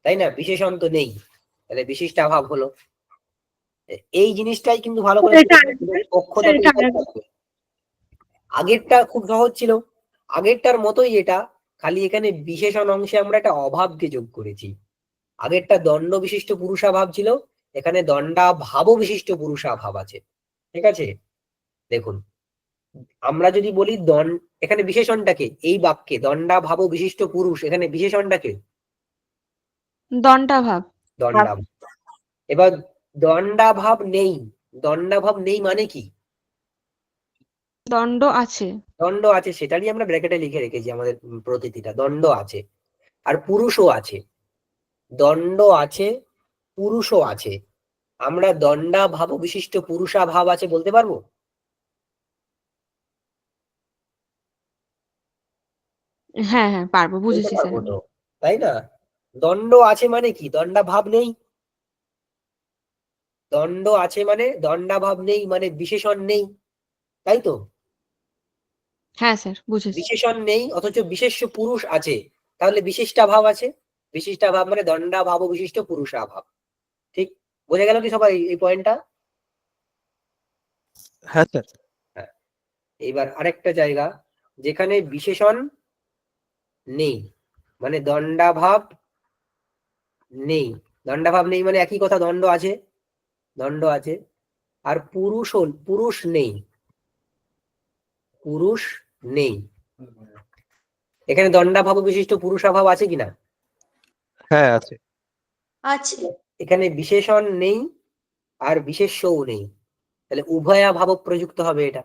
S1: তাই না? বিশেষণ তো নেই, তাহলে বিশিষ্টাভাব হলো। এই জিনিসটাই কিন্তু ভালো করে দক্ষতাতে এটা থাকবে। আগেরটা খুব সহজ ছিল, আগেরটার মতোই এটা, খালি এখানে বিশেষণ অংশে আমরা একটা অভাবকে যোগ করেছি। আগেরটা দণ্ড বিশিষ্ট পুরুষাভাব ছিল, এখানে দণ্ডাভাব বিশিষ্ট পুরুষাভাব আছে। ঠিক আছে, দেখুন, আমরা যদি বলি এখানে বিশেষণটাকে, এই বাক্যে দণ্ডাভাব বিশিষ্ট পুরুষ, এখানে বিশেষণটাকে
S3: দণ্ডাভাব।
S1: দণ্ডাভাব। এবার দণ্ডাভাব নেই, দণ্ডাভাব নেই মানে কি?
S3: দণ্ড আছে।
S1: দণ্ড আছে, সেটারই আমরা ব্র্যাকেটে লিখে রেখেছি আমাদের প্রতীতিটা, দণ্ড আছে আর পুরুষও আছে, দণ্ড আছে পুরুষও আছে, আমরা দণ্ডা ভাব বিশিষ্ট পুরুষা ভাব আছে বলতে পারবো?
S3: হ্যাঁ হ্যাঁ পারবো,
S1: বলতে
S3: বুঝেছি স্যার
S1: পারবো
S3: আমি।
S1: তো, তাই না? দণ্ড আছে মানে কি? দণ্ডা ভাব নেই। দণ্ড আছে মানে দণ্ডা ভাব নেই, মানে বিশেষণ নেই, তাই তো?
S3: হ্যাঁ স্যার বুঝেছি।
S1: বিশেষণ নেই অথচ বিশেষ্য পুরুষ আছে, তাহলে বিশিষ্টা ভাব আছে। বিশিষ্টা ভাব মানে দণ্ডা ভাব বিশিষ্ট পুরুষা ভাব। ঠিক বোঝা গেল কি সবাই এই পয়েন্টটা?
S2: হ্যাঁ স্যার।
S1: হ্যাঁ। এবার আরেকটা জায়গা যেখানে বিশেষণ নেই, মানে দণ্ডাভাব নেই। দণ্ডাভাব নেই মানে একই কথা, দণ্ড আছে, দণ্ড আছে, আর পুরুষ নেই, পুরুষ নেই। এখানে দণ্ডাভাব বিশিষ্ট পুরুষাভাব আছে কিনা?
S2: হ্যাঁ আছে।
S4: আছে।
S1: এখানে বিশেষণ নেই আর বিশেষ্যও নেই, তাহলে উভয়া ভাব প্রযুক্ত হবে এটা,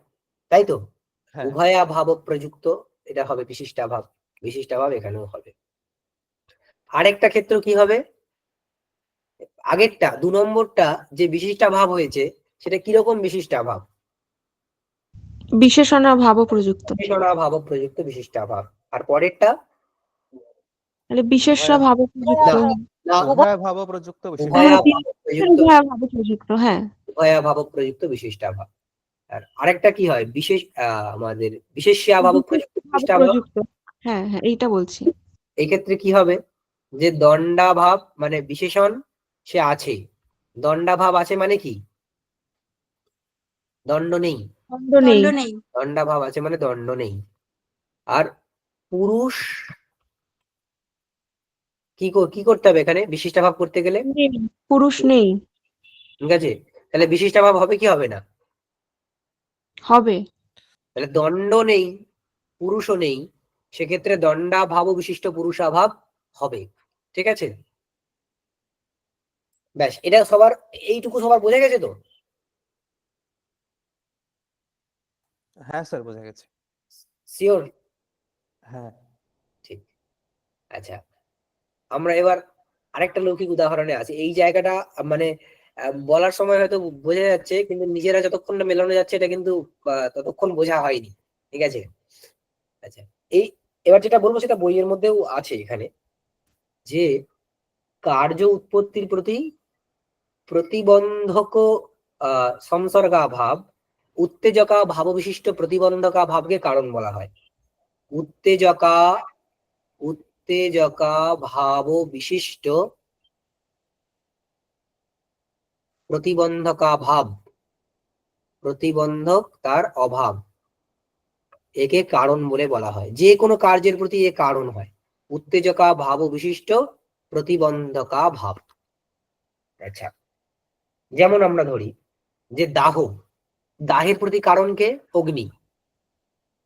S1: তাই তো?
S2: হ্যাঁ
S1: উভয়া ভাব প্রযুক্ত এটা হবে বিশিষ্টাভাব। বিশিষ্টাভাব এখানেও হবে। আরেকটা ক্ষেত্র কি হবে? আগেরটা 2 নম্বরটা যে বিশিষ্টাভাব হয়েছে সেটা কিরকম বিশিষ্টাভাব?
S3: বিশেষণা ভাব প্রযুক্ত,
S1: বিশেষণাভাব প্রযুক্ত বিশিষ্টাভাব। আর পরেরটা
S3: তাহলে বিশেষ্য ভাব প্রযুক্ত।
S1: না, না,
S2: উভয় ভাব প্রযুক্ত
S1: উভয়া
S3: হ্যাঁ,
S1: ভাব প্রযুক্ত,
S3: উভয় ভাব প্রযুক্ত, হ্যাঁ।
S1: উভয়া ভাব প্রযুক্ত বিশিষ্টাভাব। আর আরেকটা কি হয়? আমাদের বিশেষ্যাভাব প্রযুক্ত
S3: ভাব
S1: বিশিষ্টাভাব।
S3: প্রযুক্ত, হ্যাঁ হ্যাঁ এইটা বলছি।
S1: এই ক্ষেত্রে কি হবে? যে দণ্ডাভাব মানে বিশেষণ সে আছে, দণ্ডাভাব আছে মানে কি? দণ্ড নেই।
S3: দ্বন্দ্ব নেই।
S4: দণ্ড নেই।
S1: দণ্ডাভাব আছে মানে দণ্ড নেই। আর পুরুষ কি করতে হবে এখানে বিশিষ্টাভাব করতে গেলে?
S3: নেই, পুরুষ নেই।
S1: ঠিক আছে, তাহলে বিশিষ্টাভাব হবে কি হবে না?
S3: হবে।
S1: তাহলে দণ্ড নেই, পুরুষও নেই, সেক্ষেত্রে দণ্ডাভাব বিশিষ্ট পুরুষাভাব হবে। ঠিক আছে, ব্যাস এটা সবার, এইটুকু সবার বোঝা গেছে তো?
S2: হ্যাঁ স্যার বোঝা গেছে।
S1: শিওর?
S2: হ্যাঁ
S1: ঠিক। আচ্ছা, আমরা এবার আরেকটা লৌকিক উদাহরণে আছি। এই জায়গাটা মানে বলার সময় হয়তো বোঝা যাচ্ছে, কিন্তু নিজেরা যতক্ষণ না মেলানো যাচ্ছে এটা কিন্তু ততক্ষণ বোঝা হয়নি। ঠিক আছে, আচ্ছা, এই এবার যেটা বলবো সেটা বইয়ের মধ্যেও আছে এখানে, যে কার্য উৎপত্তির প্রতি প্রতিবন্ধক সংসর্গাভাব, উত্তেজকা ভাব বিশিষ্ট প্রতিবন্ধকা ভাবকে কারণ বলা হয়। উত্তেজকা উত্তেজকা ভাব বিশিষ্ট প্রতিবন্ধকা ভাব, প্রতিবন্ধক তার অভাব, একে কারণ বলে বলা হয়। যে কোনো কার্যের প্রতি এ কারণ হয়। উত্তেজকা ভাব বিশিষ্ট প্রতিবন্ধকা ভাব। আচ্ছা, যেমন আমরা ধরি যে দাহের প্রতি কারণ কে? অগ্নি।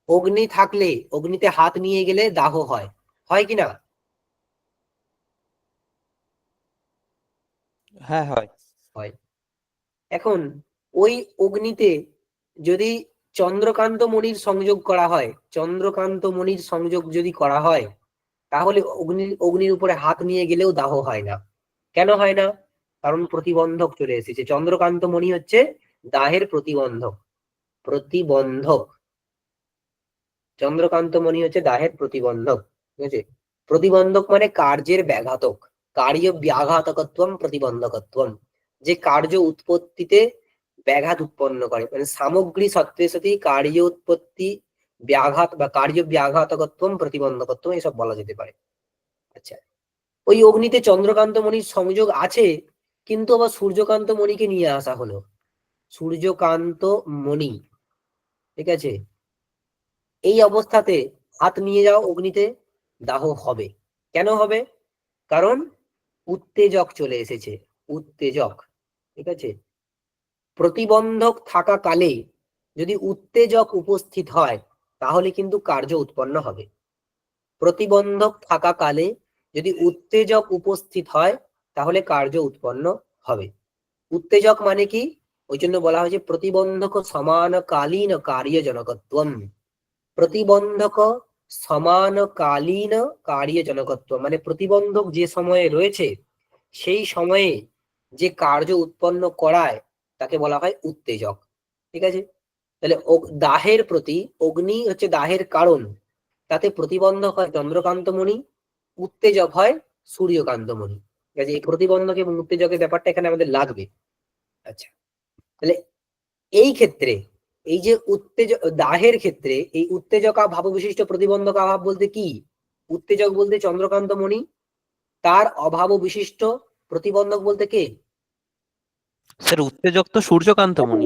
S1: অগ্নি থাকলে, অগ্নিতে হাত নিয়ে গেলে দাহ হয়, হয় কিনা?
S2: হ্যাঁ হয়।
S1: হয়। এখন ওই অগ্নিতে যদি চন্দ্রকান্ত মণির সংযোগ করা হয়, চন্দ্রকান্ত মণির সংযোগ যদি করা হয়, তাহলে অগ্নির উপরে হাত নিয়ে গেলেও দাহ হয় না। কেন হয় না? কারণ প্রতিবন্ধক চলে এসেছে। চন্দ্রকান্ত মণি হচ্ছে দাহের প্রতিবন্ধক। প্রতিবন্ধক, চন্দ্রকান্ত মণি হচ্ছে দাহের প্রতিবন্ধক। ঠিক আছে, প্রতিবন্ধক মানে কার্যের ব্যাঘাতক। কার্য ব্যাঘাতকত্বম প্রতিবন্ধকত্বম, যে কার্য উৎপত্তিতে ব্যাঘাত উৎপন্ন করে, মানে সামগ্রী সত্ত্বে সতি কার্য উৎপত্তি ব্যাঘাত বা কার্য ব্যাঘাতকত্বম প্রতিবন্ধকত্বম এসব বলা যেতে পারে। আচ্ছা, ওই অগ্নিতে চন্দ্রকান্ত মণির সংযোগ আছে, কিন্তু আবার সূর্যকান্ত মণিকে নিয়ে আসা হলো। সূর্যকান্ত মণি, ঠিক আছে, এই অবস্থাতে হাত নিয়ে যাও অগ্নিতে, দাহ হবে। কেন হবে? কারণ উত্তেজক চলে এসেছে, উত্তেজক। ঠিক আছে, প্রতিবন্ধক থাকাকালে যদি উত্তেজক উপস্থিত হয় তাহলে কিন্তু কার্য উৎপন্ন হবে। প্রতিবন্ধক থাকাকালে যদি উত্তেজক উপস্থিত হয় তাহলে কার্য উৎপন্ন হবে। উত্তেজক মানে কি? ওই জন্য বলা হয়েছে প্রতিবন্ধক সমানকালীন কার্যজনকত্বম। প্রতিবন্ধক সমানকালীন কার্যজনকত্ব, মানে প্রতিবন্ধক যে সময়ে রয়েছে সেই সময়ে যে কার্য উৎপন্ন করায় তাকে বলা হয় উত্তেজক। ঠিক আছে, তাহলে দাহের প্রতি, অগ্নি হচ্ছে দাহের কারণ, তাতে প্রতিবন্ধক হয় চন্দ্রকান্তমণি, উত্তেজক হয় সূর্যকান্তমণি। ঠিক আছে, এই প্রতিবন্ধক এবং উত্তেজকের ব্যাপারটা এখানে আমাদের লাগবে। আচ্ছা, তাহলে এই ক্ষেত্রে এই যে দাহের ক্ষেত্রে এই উত্তেজকা ভাব বিশিষ্ট প্রতিবন্ধক অভাব বলতে কি? উত্তেজক বলতে চন্দ্রকান্তমণি, তার অভাব বিশিষ্ট প্রতিবন্ধক বলতে কে?
S2: স্যার উত্তেজক তো সূর্যকান্তমণি।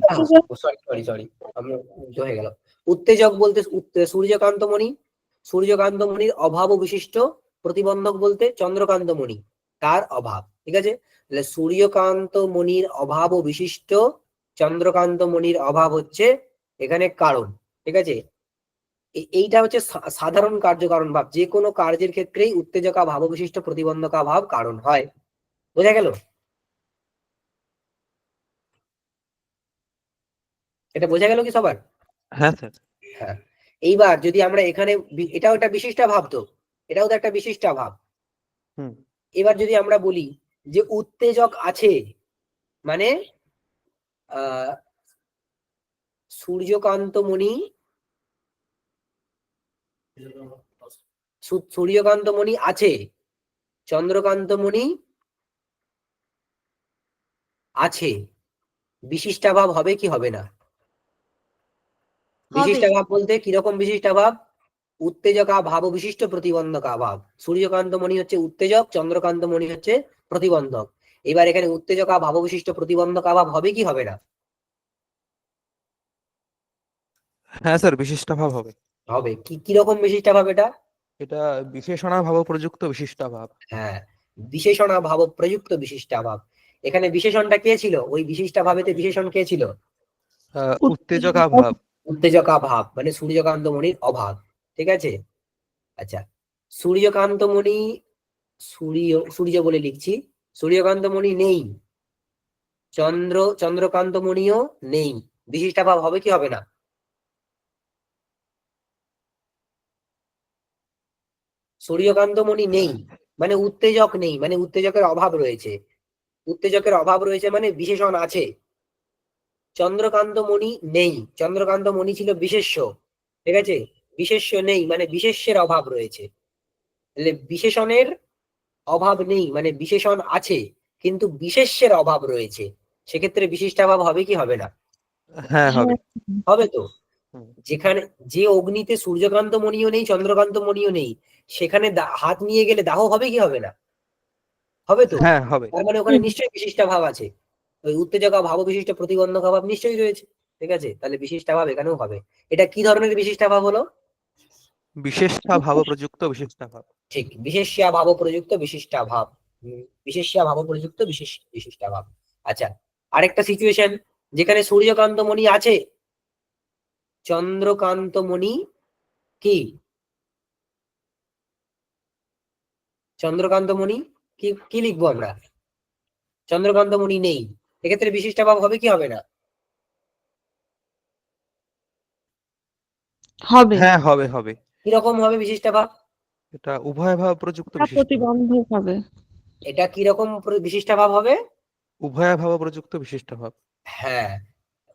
S1: সরি সরি, আমি উল্টো হয়ে গেল। উত্তেজক বলতে সূর্যকান্তমণি, সূর্যকান্তমণির অভাব বিশিষ্ট প্রতিবন্ধক বলতে চন্দ্রকান্তমণি, তার অভাব। ঠিক আছে, তাহলে সূর্যকান্তমণির অভাব বিশিষ্ট চন্দ্রকান্তমণির অভাব হচ্ছে এখানে কারণ। ঠিক আছে, এইটা হচ্ছে সাধারণ কার্যকারণ ভাব, যে কোনো কার্যের ক্ষেত্রেই উত্তেজকা ভাব বিশিষ্ট প্রতিবন্ধকা ভাব কারণ হয়। বোঝা গেল? এটা বোঝা গেল কি সবার?
S2: হ্যাঁ স্যার।
S1: হ্যাঁ, এইবার যদি আমরা এখানে এটাও একটা বিশিষ্ট ভাব, তো এটাও তো একটা বিশিষ্ট ভাব।
S2: হুম।
S1: এবার যদি আমরা বলি যে উত্তেজক আছে, মানে সূর্যকান্তমণি, সূর্যকান্তমণি আছে, চন্দ্রকান্তমণি আছে, বিশিষ্টাভাব হবে কি হবে না?
S4: হবে।
S1: বিশিষ্টাভাব বলতে কিরকম বিশিষ্টাভাব? উত্তেজকা ভাব বিশিষ্ট প্রতিবন্ধকা ভাব। সূর্যকান্তমণি হচ্ছে উত্তেজক, চন্দ্রকান্তমণি হচ্ছে প্রতিবন্ধক। এবার এখানে উত্তেজকা ভাব বিশিষ্ট প্রতিবন্ধকা ভাব হবে কি হবে না?
S2: হ্যাঁ স্যার, বিশিষ্টাভাব হবে।
S1: হবে। কিরকম বিশিষ্টাভাব এটা?
S2: এটা বিশেষণাভাব প্রযুক্ত বিশিষ্টাভাব।
S1: হ্যাঁ, বিশেষণা ভাব প্রযুক্ত বিশিষ্টাভাব। এখানে বিশেষণটা কে ছিল? ওই বিশিষ্টাভাবেতে বিশেষণ কে ছিল?
S2: উত্তেজকা ভাব।
S1: উত্তেজকা ভাব মানে সূর্যকান্তমণির অভাব। ঠিক আছে, আচ্ছা, সূর্যকান্তমণি, সূর্য বলে লিখছি, সূর্যকান্তমণি নেই, চন্দ্রকান্তমণিও নেই, বিশিষ্টাভাব হবে কি হবে না? সূর্যকান্তমণি নেই মানে উত্তেজক নেই, মানে উত্তেজকের অভাব রয়েছে। উত্তেজকের অভাব রয়েছে মানে বিশেষণ আছে। চন্দ্রকান্তমণি নেই, চন্দ্রকান্তমণি ছিল বিশেষ্য। ঠিক আছে, বিশেষ্য নেই মানে বিশেষ্যের অভাব রয়েছে। তাহলে বিশেষণের অভাব নেই মানে বিশেষণ আছে, কিন্তু বিশেষ্যের অভাব রয়েছে। সেক্ষেত্রে বিশিষ্টাভাব হবে কি হবে না?
S2: হ্যাঁ হবে।
S1: হবে তো।
S2: হুম।
S1: যেখানে যে অগ্নিতে সূর্যকান্তমণিও নেই, চন্দ্রকান্তমণিও নেই, সেখানে হাত নিয়ে গেলে দাহ হবে কি হবে না? হবে তো।
S2: হ্যাঁ হবে।
S1: তার মানে ওখানে নিশ্চয়ই বিশিষ্টাভাব আছে, ওই উত্তেজকা ভাব বিশিষ্ট প্রতিবন্ধকা ভাব নিশ্চয়ই রয়েছে। ঠিক আছে, তাহলে বিশিষ্টাভাব এখানেও হবে। এটা কি ধরনের বিশিষ্টাভাব হলো?
S2: বিশেষাভাব প্রযুক্ত বিশিষ্টাভাব।
S1: ঠিক, বিশেষ্যা ভাব প্রযুক্ত বিশিষ্টাভাব। বিশেষ্যা ভাব প্রযুক্ত বিশিষ্টাভাব। আচ্ছা, আরেকটা সিচুয়েশন, যেখানে সূর্যকান্তমণি আছে, চন্দ্রকান্তমণি কি? চন্দ্রকান্তমণি কি কি লিখবো আমরা? চন্দ্রকান্তমণি নেই, এক্ষেত্রে বিশিষ্টাভাব হবে কি হবে না?
S3: হবে।
S2: হ্যাঁ হবে হবে।
S1: কিরকম হবে বিশিষ্টাভাব?
S2: এটা উভয়ভাব প্রযুক্ত
S3: এটা
S2: বিশিষ্টাভাব।
S3: প্রতিবন্ধক হবে।
S1: এটা কিরকম বিশিষ্টাভাব হবে?
S2: উভয়ভাব প্রযুক্ত বিশিষ্টাভাব।
S1: হ্যাঁ,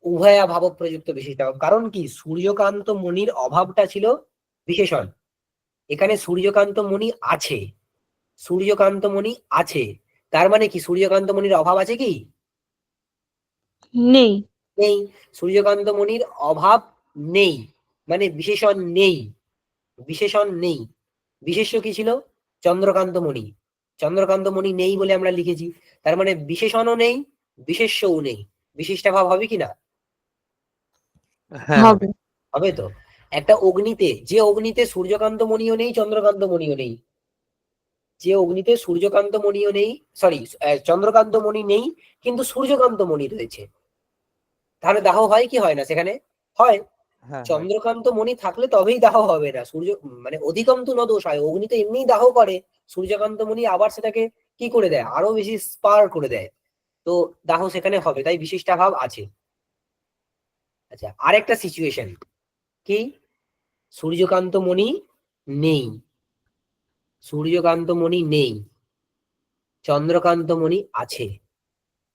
S1: উভয়াভাব প্রযুক্ত বিশিষ্টাভাব। কারণ কি? সূর্যকান্তমণির অভাবটা ছিল বিশেষণ, এখানে সূর্যকান্তমণি আছে, সূর্যকান্তমণি আছে, তার মানে কি সূর্যকান্তমণির অভাব আছে কি?
S3: নেই।
S1: নেই। সূর্যকান্তমণির অভাব নেই মানে বিশেষণ নেই, বিশেষণ নেই। বিশেষ্য কি ছিল? চন্দ্রকান্তমণি, চন্দ্রকান্তমণি নেই বলে আমরা লিখেছি, তার মানে বিশেষণও নেই, বিশেষ্যও নেই। বিশিষ্টাভাব হবে কি না?
S2: হ্যাঁ হবে।
S3: হবে।
S1: হবে তো। একটা অগ্নিতে, যে অগ্নিতে সূর্যকান্তমণিও নেই, চন্দ্রকান্তমণিও নেই, যে অগ্নিতে সূর্যকান্তমণিও নেই, সরি, চন্দ্রকান্তমণি নেই কিন্তু সূর্যকান্তমণি রয়েছে, তাহলে দাহ হয় কি হয় না সেখানে? হয়।
S2: হ্যাঁ হয়।
S1: চন্দ্রকান্তমণি থাকলে তবেই দাহ হবে না, সূর্য মানে অধিকম তু ন দোষ হয়, অগ্নি তো এমনিই দাহ করে, সূর্যকান্তমণি আবার সেটাকে কি করে দেয়, আরো বেশি স্পার করে দেয়, তো দাহ সেখানে হবে, তাই বিশিষ্টাভাব আছে। আচ্ছা, আরেকটা সিচুয়েশন কি? সূর্যকান্তমণি নেই, সূর্যকান্তমণি নেই, চন্দ্রকান্তমণি আছে,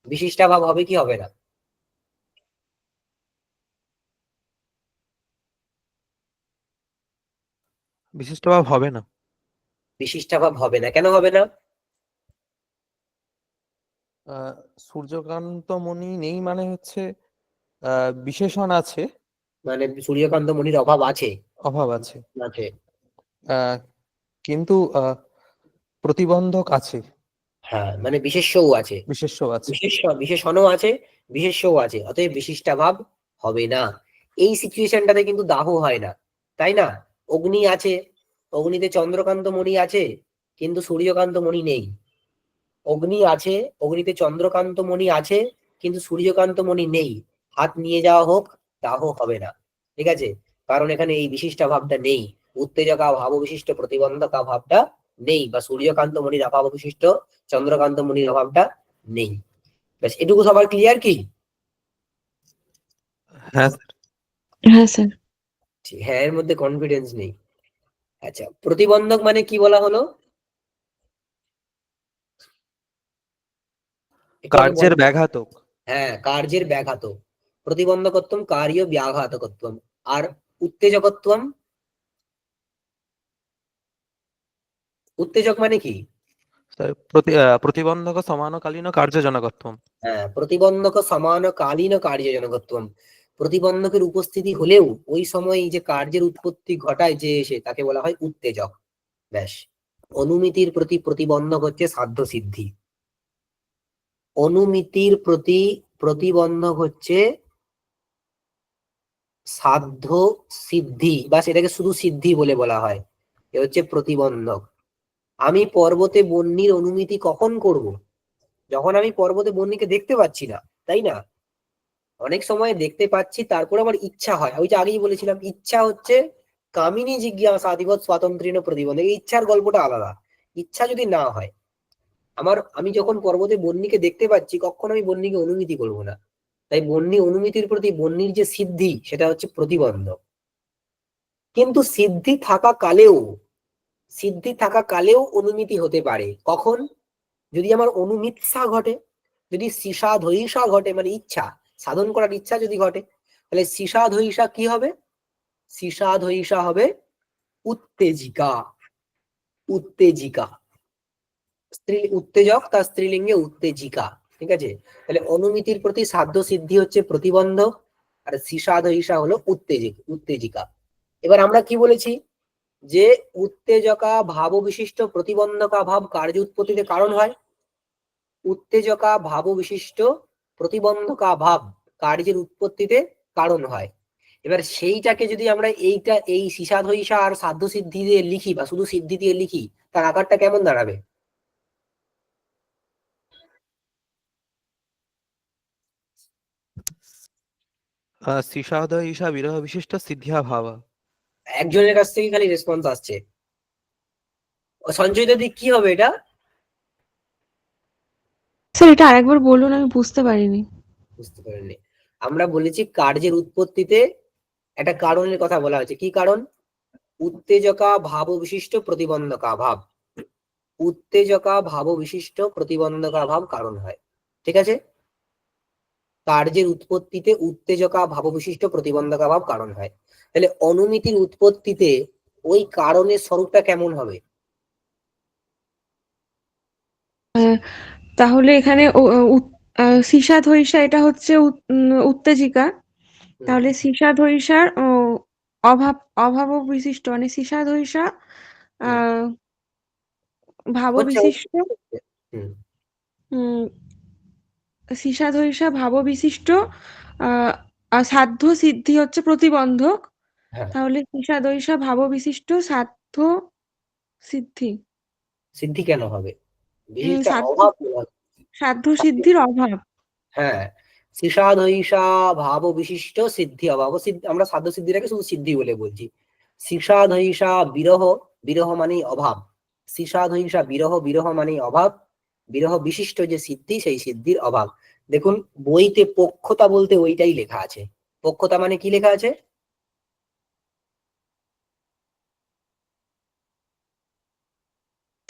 S1: বিশিষ্টাভাব হবে কি হবে না?
S2: বিশিষ্টভাব হবে না।
S1: বিশিষ্টাভাব হবে না, কেন হবে না?
S2: সূর্যকান্ত মণি নেই মানে হচ্ছে বিশেষণ আছে,
S1: মানে সূর্যকান্ত মণির অভাব আছে?
S2: অভাব আছে,
S1: আছে।
S2: আহ, কিন্তু প্রতিবন্ধক আছে,
S1: হ্যাঁ, মানে বিশেষ্যও আছে,
S2: বিশেষ্য আছে।
S1: বিশেষণও আছে, বিশেষ্যও আছে, অতএব বিশিষ্টাভাব হবে না। এই সিচুয়েশনটাতে কিন্তু দাহ হয় না, তাই না? অগ্নি আছে, অগ্নিতে চন্দ্রকান্ত মণি আছে, কিন্তু সূর্যকান্ত মণি নেই। অগ্নি আছে, অগ্নিতে চন্দ্রকান্ত মণি আছে, কিন্তু সূর্যকান্ত মণি নেই। হাত নিয়ে যাওয়া হোক, দাহ হবে না। ঠিক আছে? কারণ এখানে এই বিশিষ্টাভাবটা নেই, উত্তেজকা ভাব বিশিষ্ট প্রতিবন্ধকা ভাবটা নেই, বা সূর্যকান্ত মণির অভাব বিশিষ্ট চন্দ্রকান্ত মণির অভাবটা নেই। ব্যাস, এটুকু সবার ক্লিয়ার কি?
S2: হ্যাঁ স্যার।
S3: হ্যাঁ স্যার।
S1: হ্যাঁ, এর মধ্যে কনফিডেন্স নেই। আচ্ছা, প্রতিবন্ধক মানে কি বলা হলো? একটু আগে
S2: কার্যের
S1: বলো।
S2: ব্যাঘাতক।
S1: হ্যাঁ, কার্যের ব্যাঘাত। প্রতিবন্ধকত্বম কার্য ব্যাঘাতকত্বম। আর উত্তেজকত্বম, উত্তেজক মানে কি?
S2: স্যার প্রতিবন্ধক সমানকালীন কার্যজনকত্বম।
S1: হ্যাঁ, প্রতিবন্ধক সমানকালীন কার্যজনকত্বম। প্রতিবন্ধকের উপস্থিতি হলেও ওই সময় যে কার্যের উৎপত্তি ঘটায় যে এসে, তাকে বলা হয় উত্তেজক। ব্যাস। অনুমিতির প্রতি প্রতিবন্ধক হচ্ছে সাধ্য সিদ্ধি। অনুমিতির প্রতি প্রতিবন্ধক হচ্ছে সাধ্য সিদ্ধি, বা সেটাকে শুধু সিদ্ধি বলে বলা হয়। এ হচ্ছে প্রতিবন্ধক। আমি পর্বতে বহ্নির অনুমিতি কখন করব? যখন আমি পর্বতে বহ্নিকে দেখতে পাচ্ছি না, তাই না? অনেক সময় দেখতে পাচ্ছি, তারপর আমার ইচ্ছা হয়। ওই যে আগেই বলেছিলাম, ইচ্ছা হচ্ছে কামিনী জিজ্ঞাসাদিবৎ স্বাতন্ত্র্যেণ প্রতিবন্ধক। এই ইচ্ছার গল্পটা আলাদা। ইচ্ছা যদি না হয়, আমি যখন পর্বতে বহ্নিকে দেখতে পাচ্ছি, কখনো আমি বহ্নিকে অনুমিতি করবো না। তাই বহ্নি অনুমিতির প্রতি বহ্নির যে সিদ্ধি, সেটা হচ্ছে প্রতিবন্ধক। কিন্তু সিদ্ধি থাকা কালেও অনুমিতি হতে পারে। কখন? যদি আমার অনুমিৎসা ঘটে, যদি সীসাধৈষা ঘটে, মানে ইচ্ছা, সাধন করার ইচ্ছা যদি ঘটে, তাহলে সীসাধৈষা কি হবে? সীসাধৈষা হবে উত্তেজিকা। উত্তেজিকা, উত্তেজক, তার স্ত্রীলিঙ্গে উত্তেজিকা। ঠিক আছে? তাহলে অনুমিতির প্রতি সাধ্য সিদ্ধি হচ্ছে প্রতিবন্ধক, আর সীসাধৈষা হলো উত্তেজিকা। এবার আমরা কি বলেছি? যে উত্তেজকা ভাব বিশিষ্ট প্রতিবন্ধকা ভাব কার্য উৎপত্তিতে কারণ হয়। উত্তেজকা ভাব বিশিষ্ট প্রতিবন্ধকা ভাব কার্যের উৎপত্তিতে কারণ হয়। এবার সেইটাকে যদি আমরা এই সীসাধৈষা আর সাধ্য সিদ্ধি দিয়ে লিখি, বা শুধু সিদ্ধি দিয়ে লিখি, তার আকারটা কেমন দাঁড়াবে?
S2: সিসাদ ঈশা বিরহ বিশিষ্ট সিদ্ধিয়া ভাবা।
S1: একজনের কাছ থেকে খালি রেসপন্স আসছে। সঞ্চয়িত দিক কি হবে এটা?
S3: স্যার এটা আরেকবার বলুন, আমি বুঝতে পারিনি।
S1: বুঝতে পারিনি। আমরা বলেছি কার্যের উৎপত্তিতে একটা কারণের কথা বলা হয়েছে। কি কারণ? উত্তেজকা ভাব বিশিষ্ট প্রতিবন্ধকা ভাব। উত্তেজকা ভাব বিশিষ্ট প্রতিবন্ধকা ভাব কারণ হয়। ঠিক আছে? কার্যের উৎপত্তিতে উত্তেজকা ভাব বিশিষ্ট প্রতিবন্ধকা ভাব কারণ হয়। তাহলে অনুমিতির উৎপত্তিতে ওই কারণের স্বরূপটা কেমন হবে?
S3: তাহলে এখানে সীসাধৈষা এটা হচ্ছে উত্তেজিকা।
S1: হুম,
S3: তাহলে সীসাধৈষার অভাব অভাব বিশিষ্ট, মানে সীসাধৈষা
S1: হুম।
S3: আহ ভাব
S1: হচ্ছে
S3: বিশিষ্ট,
S1: হুম,
S3: সীসাধৈষা ভাব বিশিষ্ট সাধ্য সিদ্ধি হচ্ছে প্রতিবন্ধক।
S1: হ্যাঁ।
S3: তাহলে সীসাধৈষা ভাব বিশিষ্ট সাধ্য সিদ্ধি,
S1: সিদ্ধি কেন হবে? বিশিষ্ট
S3: সাধ্য
S1: অভাব বলা হচ্ছে।
S3: সাধ্য সিদ্ধির অভাব।
S1: হ্যাঁ, সীসাধৈষা ভাব বিশিষ্ট সিদ্ধি অভাব। আমরা সাধ্য সিদ্ধিটাকে শুধু সিদ্ধি বলে বলছি। সীসাধৈষা বিরহ, বিরহ মানেই অভাব। সীসাধৈষা বিরহ, বিরহ মানেই অভাব। বিরহ বিশিষ্ট যে সিদ্ধি, সেই সিদ্ধির অভাব। দেখুন, বইতে পক্ষতা বলতে ওইটাই লেখা আছে। পক্ষতা মানে কি লেখা আছে?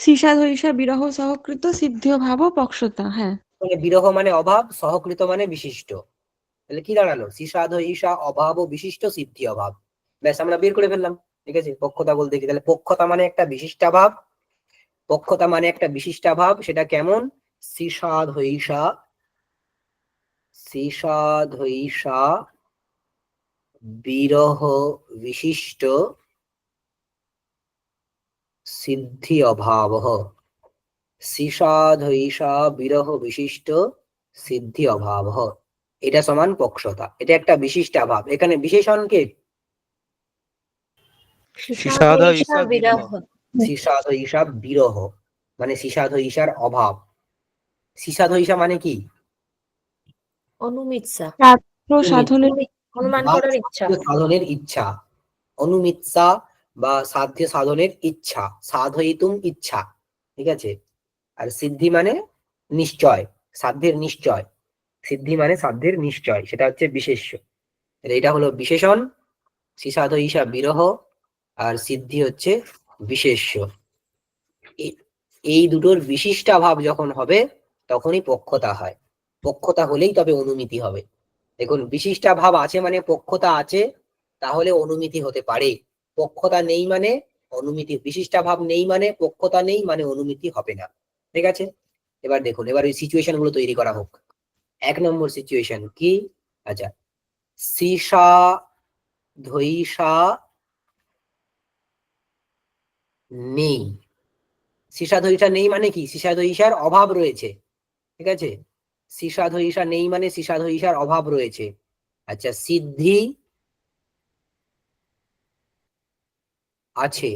S3: সীসাধৈষা বিরহ সহকৃত সিদ্ধিও ভাব পক্ষতা, হ্যাঁ।
S1: মানে বিরহ মানে অভাব, সহকৃত মানে বিশিষ্ট। তাহলে কি দাঁড়ালো? সিসাধ ঈশা অভাব ও বিশিষ্ট সিদ্ধি অভাব। ব্যাস আমরা বের করে ফেললাম। ঠিক আছে, পক্ষতা বলতে কি? তাহলে পক্ষতা মানে একটা বিশিষ্টাভাব। পক্ষতা মানে একটা বিশিষ্টাভাব, সেটা কেমন? সিসাধ ঈশা, সিসাধ ঈশা বিরহ বিশিষ্ট সিদ্ধি অভাব। সিসাধ ঈশা বিরহ বিশিষ্ট সিদ্ধি অভাব, এটা সমান পক্ষতা। এটা একটা বিশিষ্টাভাব। এখানে বিশেষণ কে?
S2: সিসাধ
S5: ঈশা
S2: ঈশা
S5: বিরহ।
S2: বিরহ।
S1: সিসাধ ঈশা বিরহ মানে সিসাধ ঈশার অভাব। সিসাধ ঈশা মানে কি?
S5: অনুমিৎসা।
S3: ছাত্র সাধনের
S5: অনুমান
S1: বা
S5: করার ইচ্ছা।
S1: সাধ্য সাধনের ইচ্ছা। অনুমিৎসা বা সাধ্য সাধনের ইচ্ছা, সাধয়িতুম ইচ্ছা। ঠিক আছে। আর সিদ্ধি মানে নিশ্চয়, সাধ্যের নিশ্চয়। সিদ্ধি মানে সাধ্যের নিশ্চয়, সেটা হচ্ছে বিশেষ্য। তাহলে এটা হলো বিশেষণ, সিসাধ ঈশা বিরহ, আর সিদ্ধি হচ্ছে বিশেষ্য। এই দুটোর বিশিষ্টাভাব যখন হবে তখনই পক্ষতা হয়। পক্ষতা হলেই তবে অনুমিতি হবে। দেখুন, বিশিষ্টাভাব আছে মানে পক্ষতা আছে, তাহলে অনুমিতি হতে পারে। পক্ষতা নেই মানে অনুমিতি, বিশিষ্টাভাব নেই মানে পক্ষতা নেই মানে অনুমিতি হবে না। ঠিক আছে, এবার দেখুন, এবার ওই সিচুয়েশন গুলো তৈরি করা হোক। 1 নম্বর সিচুয়েশন কি? আচ্ছা, সিসা ধৈষা নেই। সিসা ধৈষা নেই মানে কি? সিসা ধৈষার অভাব রয়েছে। ঠিক আছে, সিসা ধৈষা নেই মানে সিসা ধৈষার অভাব রয়েছে। আচ্ছা, সিদ্ধি আছে।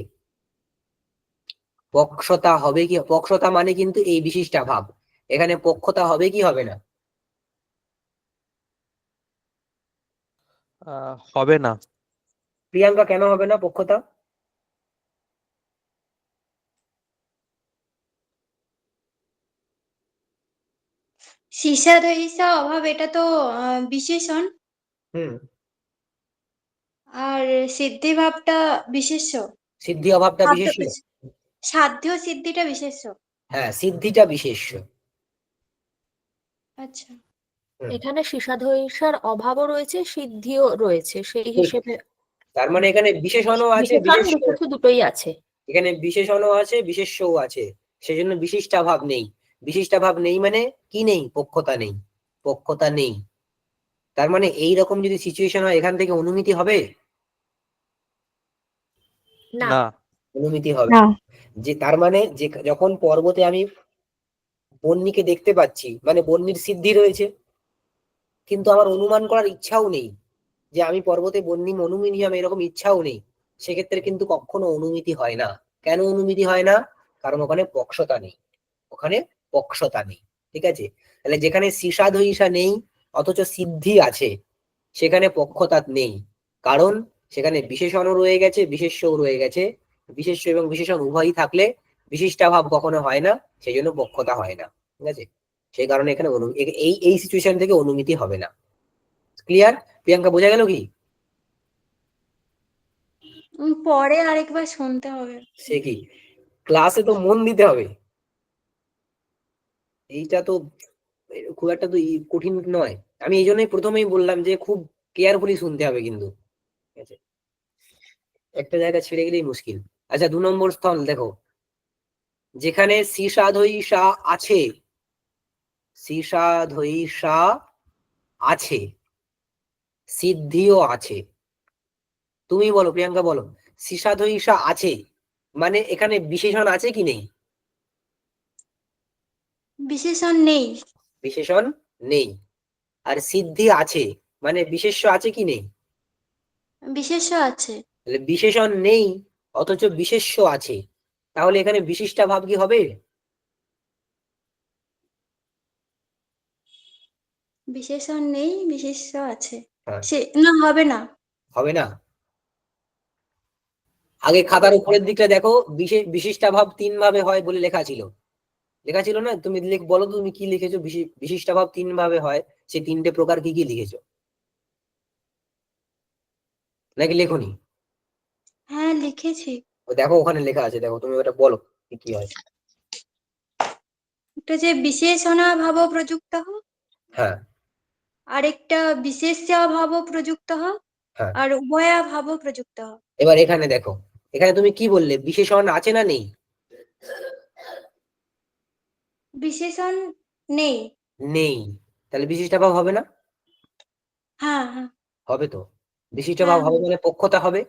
S1: পক্ষতা হবে কি? পক্ষতা মানে কিন্তু এই বিশিষ্টাভাব। এখানে পক্ষতা হবে কি হবে না?
S2: হবে না।
S1: প্রিয়াঙ্কা, কেন হবে না পক্ষতা?
S4: সিসাদ ঈশা অভাব, এটা তো বিশেষণ।
S1: হুম,
S4: আর সিদ্ধি ভাবটা বিশেষ্য।
S1: সিদ্ধি অভাবটা
S4: সাধ্য
S1: বিশেষ্য।
S4: সাধ্য সিদ্ধিটা বিশেষ্য।
S1: হ্যাঁ, সিদ্ধিটা বিশেষ্য।
S4: আচ্ছা।
S1: হুম,
S5: এখানে ঈশার অভাবও রয়েছে, সিদ্ধিও রয়েছে, সেই
S1: ঠিক।
S5: হিসেবে
S1: তার মানে এখানে বিশেষণও আছে,
S5: বিশেষণ
S1: বিশেষ্য।
S5: বিশেষ্য দুটোই আছে।
S1: এখানে বিশেষণও আছে, বিশেষ্যও আছে। সেজন্য বিশিষ্টাভাব নেই। বিশিষ্টাভাব নেই মানে কি নেই? পক্ষতা নেই। পক্ষতা নেই। তার মানে এইরকম যদি সিচুয়েশন হয়, এখান থেকে অনুমিতি হবে?
S5: না।
S2: না।
S1: অনুমিতি হবে
S3: না।
S1: না। যে তার মানে যে যখন পর্বতে আমি বহ্নিকে দেখতে পাচ্ছি, মানে বহ্নির সিদ্ধি রয়েছে, কিন্তু আমার অনুমান করার ইচ্ছাও নেই যে আমি পর্বতে বহ্নি অনুমিতি হবে, এরকম ইচ্ছাও নেই। সেক্ষেত্রে কিন্তু কখনো অনুমিতি হয় না। কেন অনুমিতি হয় না? কারণ ওখানে পক্ষতা নেই। ওখানে পক্ষতা নেই। ঠিক আছে, তাহলে যেখানে সিসাধৈষা নেই অথচ সিদ্ধি আছে, সেখানে পক্ষতা নেই। কারণ সেখানে বিশেষণও রয়ে গেছে, বিশেষ্যও রয়ে গেছে। বিশেষ্য এবং বিশেষণ উভয়ই থাকলে বিশিষ্টাভাব কখনো হয় না, সেই জন্য পক্ষতা হয় না। ঠিক আছে, সেই কারণে এখানে এই এই সিচুয়েশন থেকে অনুমিতি হবে না। ক্লিয়ার? প্রিয়াঙ্কা, বোঝা গেল কি?
S4: পরে আরেকবার শুনতে হবে।
S1: সে কি, ক্লাসে তো মন দিতে হবে। এইটা তো খুব একটা তো কঠিন নয়। আমি এই জন্যই প্রথমেই বললাম যে খুব কেয়ারফুলি শুনতে হবে কিন্তু। ঠিক আছে, একটা জায়গা ছেড়ে গেলেই মুশকিল। আচ্ছা, 2 নম্বর স্থল দেখো, যেখানে সিসাধৈষা আছে, সিসাধৈষা আছে, সিদ্ধিও আছে। তুমি বলো প্রিয়াঙ্কা, বলো, সিসাধৈষা আছে মানে এখানে বিশেষণ আছে কি নেই?
S4: বিশেষণ নেই।
S1: বিশেষণ নেই। আর সিদ্ধি আছে মানে বিশেষ্য আছে কি নেই?
S4: বিশেষ্য আছে।
S1: তাহলে বিশেষণ নেই অথচ বিশেষ্য আছে, তাহলে এখানে বিশিষ্টা ভাব কি হবে?
S4: বিশেষণ নেই, বিশেষ্য আছে।
S1: হ্যাঁ,
S4: সে না, হবে না।
S1: হবে না। আগে খাতার উপরের দিকটা দেখো, বিশিষ্টা ভাব 3 ভাবে হয় বলে লেখা ছিল। লেখা ছিল না? তুমি বলো তো, তুমি কি লিখেছো? বিশিষ্টা ভাব 3 ভাবে হয়, সেই 3টে প্রকার কি কি লিখেছো? নাকি লেখোনি?
S4: হ্যাঁ, লিখেছি।
S1: ও দেখো, ওখানে লেখা আছে, দেখো তুমি ওটা বলো কি কি হয়।
S4: একটা যে বিশেষণাভাব প্রযুক্তः,
S1: হ্যাঁ
S4: আরেকটা বিশেষ্যাভাব প্রযুক্তः,
S1: হ্যাঁ।
S4: আর উভয়াভাব প্রযুক্তः।
S1: এবার এখানে দেখো, এখানে তুমি কি বললে, বিশেষণ আছে না নেই?
S4: বিশেষণ নেই।
S1: নেই, তাহলে বিশিষ্টাভাব হবে না?
S4: হ্যাঁ হ্যাঁ
S1: হবে তো, বিশিষ্টভাব
S4: হ্যাঁ
S1: হবে মানে পক্ষতা হবে।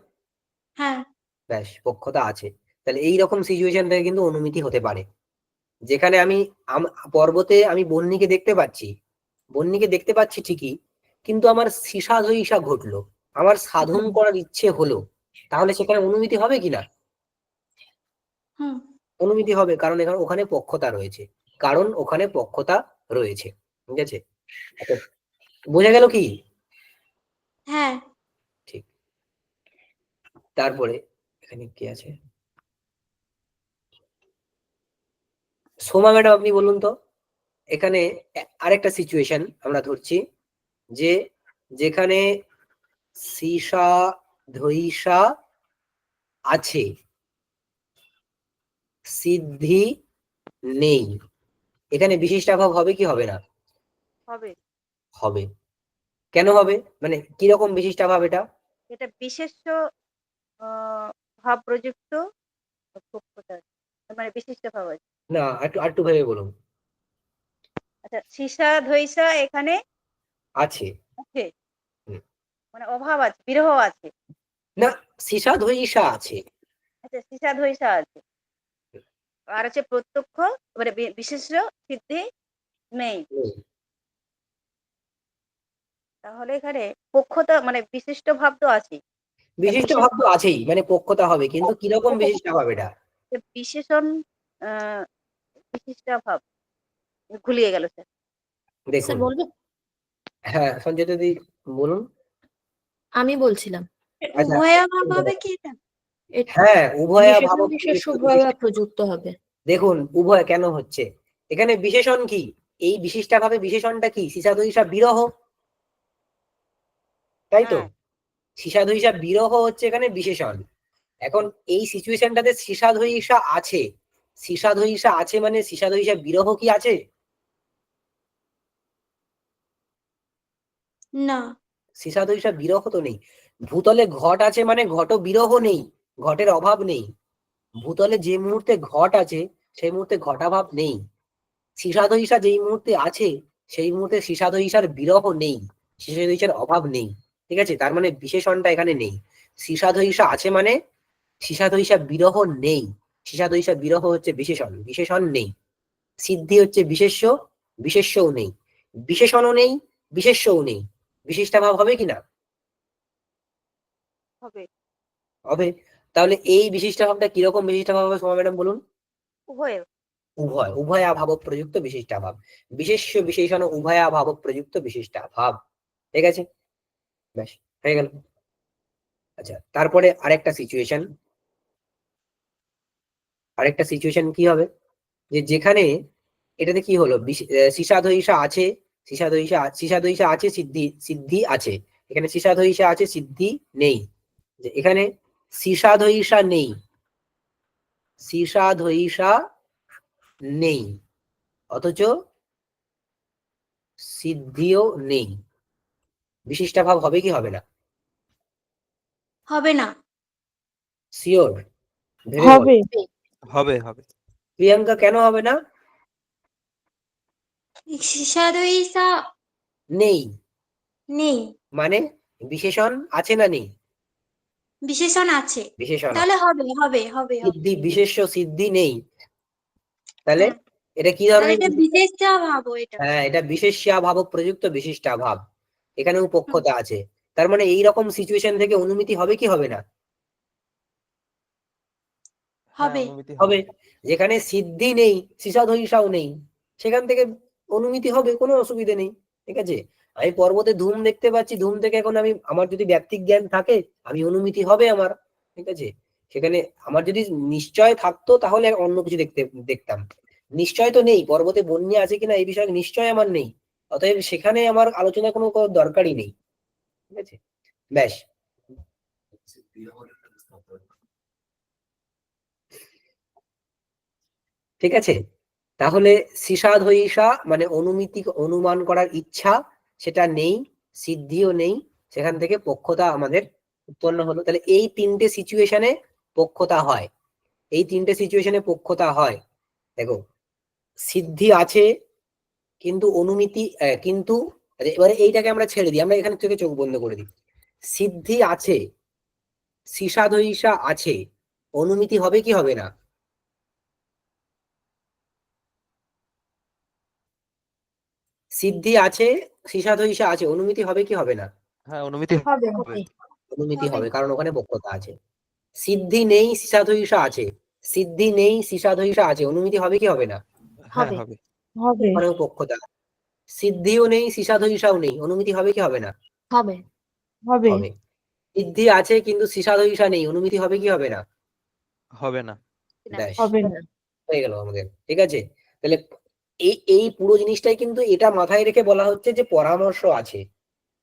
S4: হ্যাঁ
S1: ব্যাস, পক্ষতা আছে। তাহলে এই রকম সিচুয়েশন থেকে কিন্তু অনুমিতি হতে পারে, যেখানে আমি পর্বতে আমি বহ্নিকে দেখতে পাচ্ছি, বহ্নিকে দেখতে পাচ্ছি ঠিকই, কিন্তু আমার সীসাধয়ীসা ঘটলো, আমার সাধন করার ইচ্ছে হলো, তাহলে সেখানে অনুমিতি হবে কিনা?
S4: হুম
S1: অনুমিতি হবে, কারণ এখানে ওখানে পক্ষতা রয়েছে, কারণ ওখানে পক্ষতা রয়েছে। ঠিক আছে, আচ্ছা, বোঝা গেল কি?
S4: হ্যাঁ।
S1: ঠিক। তারপরে এখানে কি আছে, সোমা ম্যাডাম আপনি বলুন তো, এখানে আরেকটা সিচুয়েশন আমরা ধরছি, যে যেখানে সীসা ধৈষা আছে, সিদ্ধি নেই, এখানে বিশিষ্টাভাব হবে কি হবে না?
S6: হবে।
S1: হবে। কেন হবে, মানে কিরকম বিশিষ্টাভাব এটা?
S6: এটা বিশেষ্য ভাব প্রযুক্ত পক্ষতা, মানে বিশিষ্ট ভাব আছে।
S1: না, একটু একটু ভেবে বলুন।
S6: আচ্ছা, সীসা ধৈষা এখানে
S1: আছে।
S6: আছে,
S1: হুম।
S6: মানে অভাব আছে, বিরহ আছে।
S1: না, সীসা ধৈষা আছে।
S6: আচ্ছা, সীসা ধৈষা আছে, আর হচ্ছে প্রত্যক্ষ, মানে বিশেষ্য সিদ্ধি নেই।
S1: নেই।
S6: তাহলে এখানে পক্ষতা মানে বিশিষ্ট ভাব তো আছে।
S1: বিশিষ্ট ভাব তো আছেই, মানে পক্ষতা হবে, কিন্তু কিরকম বিশিষ্টাভাব এটা?
S6: বিশেষণ আহ বিশিষ্ট ভাব ভুলিয়ে গেল স্যার।
S5: স্যার
S1: দেখুন,
S5: বলবে?
S1: হ্যাঁ সঞ্জয় দিদি বলুন।
S5: আমি বলছিলাম
S1: আচ্ছা,
S4: উভয়াভাব হবে কি এটা?
S1: হ্যাঁ উভয়া ভাব
S5: বিশেষণ বিশেষ্য উভয় প্রযুক্ত হবে।
S1: দেখুন উভয় কেন হচ্ছে, এখানে বিশেষণ কি, এই বিশিষ্টাভাবে বিশেষণটা কি, সীসাধৈষা বিরহ, তাই তো?
S6: হ্যাঁ,
S1: সীসাধৈষা বিরহ হচ্ছে এখানে বিশেষণ। এখন এই সিচুয়েশনটাতে সীসাধৈষা আছে, সীসাধৈষা আছে মানে সীসাধৈষা বিরহ কি আছে?
S4: না।
S1: সীসাধৈষা বিরহ তো নেই। ভূতলে ঘট আছে মানে ঘট বিরহ নেই, ঘটের অভাব নেই। ভূতলে যে মুহূর্তে ঘট আছে সেই মুহূর্তে ঘটাভাব নেই। সীসাধৈষা যেই মুহূর্তে আছে সেই মুহূর্তে সীসাধৈষার বিরহ নেই, সীসাধৈষার অভাব নেই। ঠিক আছে, তার মানে বিশেষণটা এখানে নেই। সীসাধৈষা আছে মানে সীসাধৈষা বিরহ নেই, সীসাধৈষা বিরহ হচ্ছে বিশেষণ, বিশেষণ নেই। সিদ্ধি হচ্ছে বিশেষ্য, বিশেষ্যও নেই। বিশেষণও নেই, বিশেষ্যও নেই, বিশিষ্টাভাব হবে কিনা?
S6: হবে।
S1: হবে। তাহলে এই বিশিষ্টাভাবটা কিরকম বিশিষ্টাভাব হবে সোমা ম্যাডাম বলুন?
S6: উভয়।
S1: উভয়, উভয়াভাব প্রযুক্ত বিশিষ্টাভাব, বিশেষ্য বিশেষণ উভয়াভাব প্রযুক্ত বিশিষ্টাভাব। ঠিক আছে, ব্যাস হয়ে গেল। আচ্ছা, তারপরে আরেকটা সিচুয়েশন কি হবে, যে যেখানে এটাতে কি হলো, সীসাধৈষা আছে, সীসাধৈষা আছে, সিদ্ধি সিদ্ধি আছে, এখানে সীসাধৈষা আছে সিদ্ধি নেই। যে এখানে সীসাধৈষা নেই, সীসাধৈষা নেই, অথচ সিদ্ধিও নেই, বিশিষ্টাভাব হবে কি হবে না?
S4: হবে না।
S1: শিওর? ভেবে বল।
S3: হবে।
S2: হবে হবে।
S1: প্রিয়াঙ্কা কেন হবে না?
S4: সীসাধৈষা
S1: নেই,
S4: নেই,
S1: মানে বিশেষণ আছে না নেই?
S4: বিশেষণ আছে।
S1: বিশেষণ আছে।
S4: তাহলে হবে হবে হবে হবে।
S1: সিদ্ধি বিশেষ্য সিদ্ধি নেই, তাহলে
S4: হ্যাঁ,
S1: এটা কি
S4: তাহলে
S1: ধরনের
S4: এটা বিশেষ্যাভাব এটা।
S1: হ্যাঁ, এটা বিশেষ্যাভাব প্রযুক্ত বিশিষ্টাভাব, এখানেও পক্ষতা আছে। তার মানে এই রকম সিচুয়েশন থেকে অনুমিতি হবে কি হবে না?
S2: হ্যাঁ,
S4: হবে।
S2: অনুমিতি
S1: হবে।
S2: হবে।
S1: যেখানে সিদ্ধি নেই, সীসাধৈষাও নেই, সেখান থেকে অনুমিতি হবে, কোনো অসুবিধে নেই। ঠিক আছে, আমি পর্বতে ধূম দেখতে পাচ্ছি, ধূম থেকে এখন আমি, আমার যদি ব্যক্তিক জ্ঞান থাকে, আমি অনুমিতি হবে আমার। ঠিক আছে, সেখানে আমার যদি নিশ্চয় থাকতো তাহলে অন্য কিছু দেখতাম। নিশ্চয় তো নেই, পর্বতে বন্যা আছে কিনা এই বিষয়ে নিশ্চয় আমার নেই, অতএব সেখানে আমার আলোচনা কোনো কোনো দরকারই নেই। ঠিক আছে, ব্যাস। ঠিক আছে, তাহলে সিসাধৈষা মানে অনুমিতি অনুমান করার ইচ্ছা সেটা নেই, সিদ্ধিও নেই, সেখান থেকে পক্ষতা আমাদের উৎপন্ন হলো। তাহলে এই তিনটে সিচুয়েশনে পক্ষতা হয়, এই তিনটে সিচুয়েশনে পক্ষতা হয়। দেখো, সিদ্ধি আছে কিন্তু অনুমিতি কিন্তু এবারে এইটাকে আমরা ছেড়ে দিই, আমরা এখান থেকে চোখ বন্ধ করে দিই। সিদ্ধি আছে, সিসাধৈষা আছে, অনুমিতি হবে কি হবে না? সিদ্ধি আছে, সিসাধৈষা আছে, অনুমিতি হবে কি হবে না?
S2: হ্যাঁ, অনুমিতি
S5: হবে
S2: হবে।
S1: অনুমিতি
S4: হবে।
S1: হবে, কারণ ওখানে পক্ষতা আছে। সিদ্ধি নেই, সিসাধৈষা আছে, সিদ্ধি নেই, সিসাধৈষা আছে, অনুমিতি হবে কি হবে না?
S2: হ্যাঁ,
S5: হবে।
S2: হবে।
S3: হবে
S1: ওখানেও পক্ষতা। সিদ্ধিও নেই, সিসাধৈষাও নেই, অনুমিতি হবে কি হবে না?
S5: হবে।
S3: হবে
S1: হবে। সিদ্ধি আছে কিন্তু সিসাধৈষা নেই, অনুমিতি হবে কি হবে না?
S2: হবে না।
S6: না।
S1: ব্যাস,
S3: হবে না
S1: হয়ে গেল আমাদের। ঠিক আছে, তাহলে এই এই পুরো জিনিসটাই কিন্তু এটা মাথায় রেখে বলা হচ্ছে যে পরামর্শ আছে।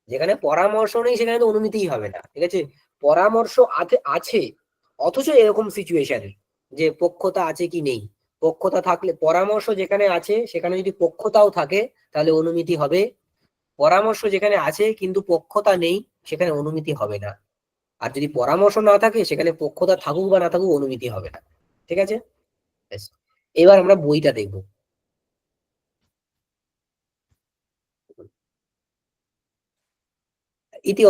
S1: যেখানে পরামর্শ নেই সেখানে তো অনুমতিই হবে না। ঠিক আছে, পরামর্শ আছে আছে, অথচ এরকম সিচুয়েশনে যে পক্ষতা আছে কি নেই, পক্ষতা থাকলে পরামর্শ যেখানে আছে সেখানে যদি পক্ষতাও থাকে তাহলে অনুমতি হবে। পরামর্শ যেখানে আছে কিন্তু পক্ষতা নেই সেখানে অনুমতি হবে না। আর যদি পরামর্শ না থাকে সেখানে পক্ষতা থাকুক বা না থাকুক অনুমতি হবে না। ঠিক আছে, ব্যাস। এবার আমরা বইটা দেখবো। इति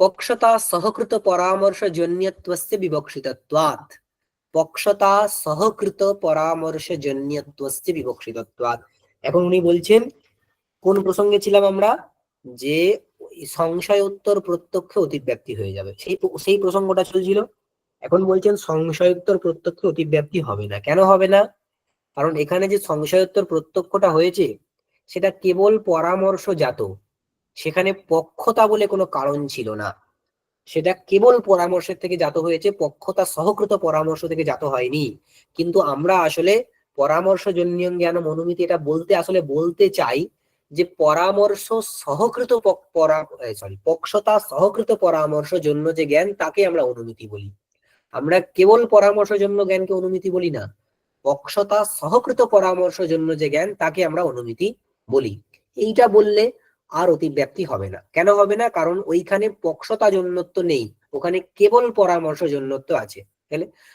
S1: पक्षता सहकृत परामर्शजन्यत्वस्य विवक्षितत्वात्, পক্ষতা সহকৃত পরামর্শজন্যত্বস্য বিবক্ষিতত্বাৎ। এখন উনি বলছেন কোন প্রসঙ্গে ছিলাম আমরা, যে সংশয়োত্তর প্রত্যক্ষ অতিব্যাপ্তি হয়ে যাবে, সেই প্রসঙ্গটা চলছিল। এখন বলছেন সংশয়োত্তর প্রত্যক্ষ অতিব্যাপ্তি হবে না। কেন হবে না? কারণ এখানে যে সংশয়োত্তর প্রত্যক্ষটা হয়েছে সেটা কেবল পরামর্শজাত, সেখানে পক্ষতা বলে কোনো কারণ ছিল না, সেটা কেবল পরামর্শের থেকে জাত হয়েছে, পক্ষতা সহকৃত পরামর্শ থেকে জাত হয়নি। কিন্তু আমরা আসলে পরামর্শজন্য জ্ঞানম অনুমিতি এটা বলতে আসলে বলতে চাই যে পরামর্শ সহকৃত পক্ষতা সহকৃত পরামর্শ জন্য যে জ্ঞান তাকে আমরা অনুমিতি বলি। আমরা কেবল পরামর্শ জন্য জ্ঞানকে অনুমিতি বলি না, পক্ষতা সহকৃত পরামর্শ জন্য যে জ্ঞান তাকে আমরা অনুমিতি বলি। এইটা বললে আর অতিব্যাপ্তি হবে না। কেন হবে না? কারণ ওইখানে পক্ষতা জন্যত্ব নেই, ওখানে কেবল পরামর্শ জন্যত্ব আছে।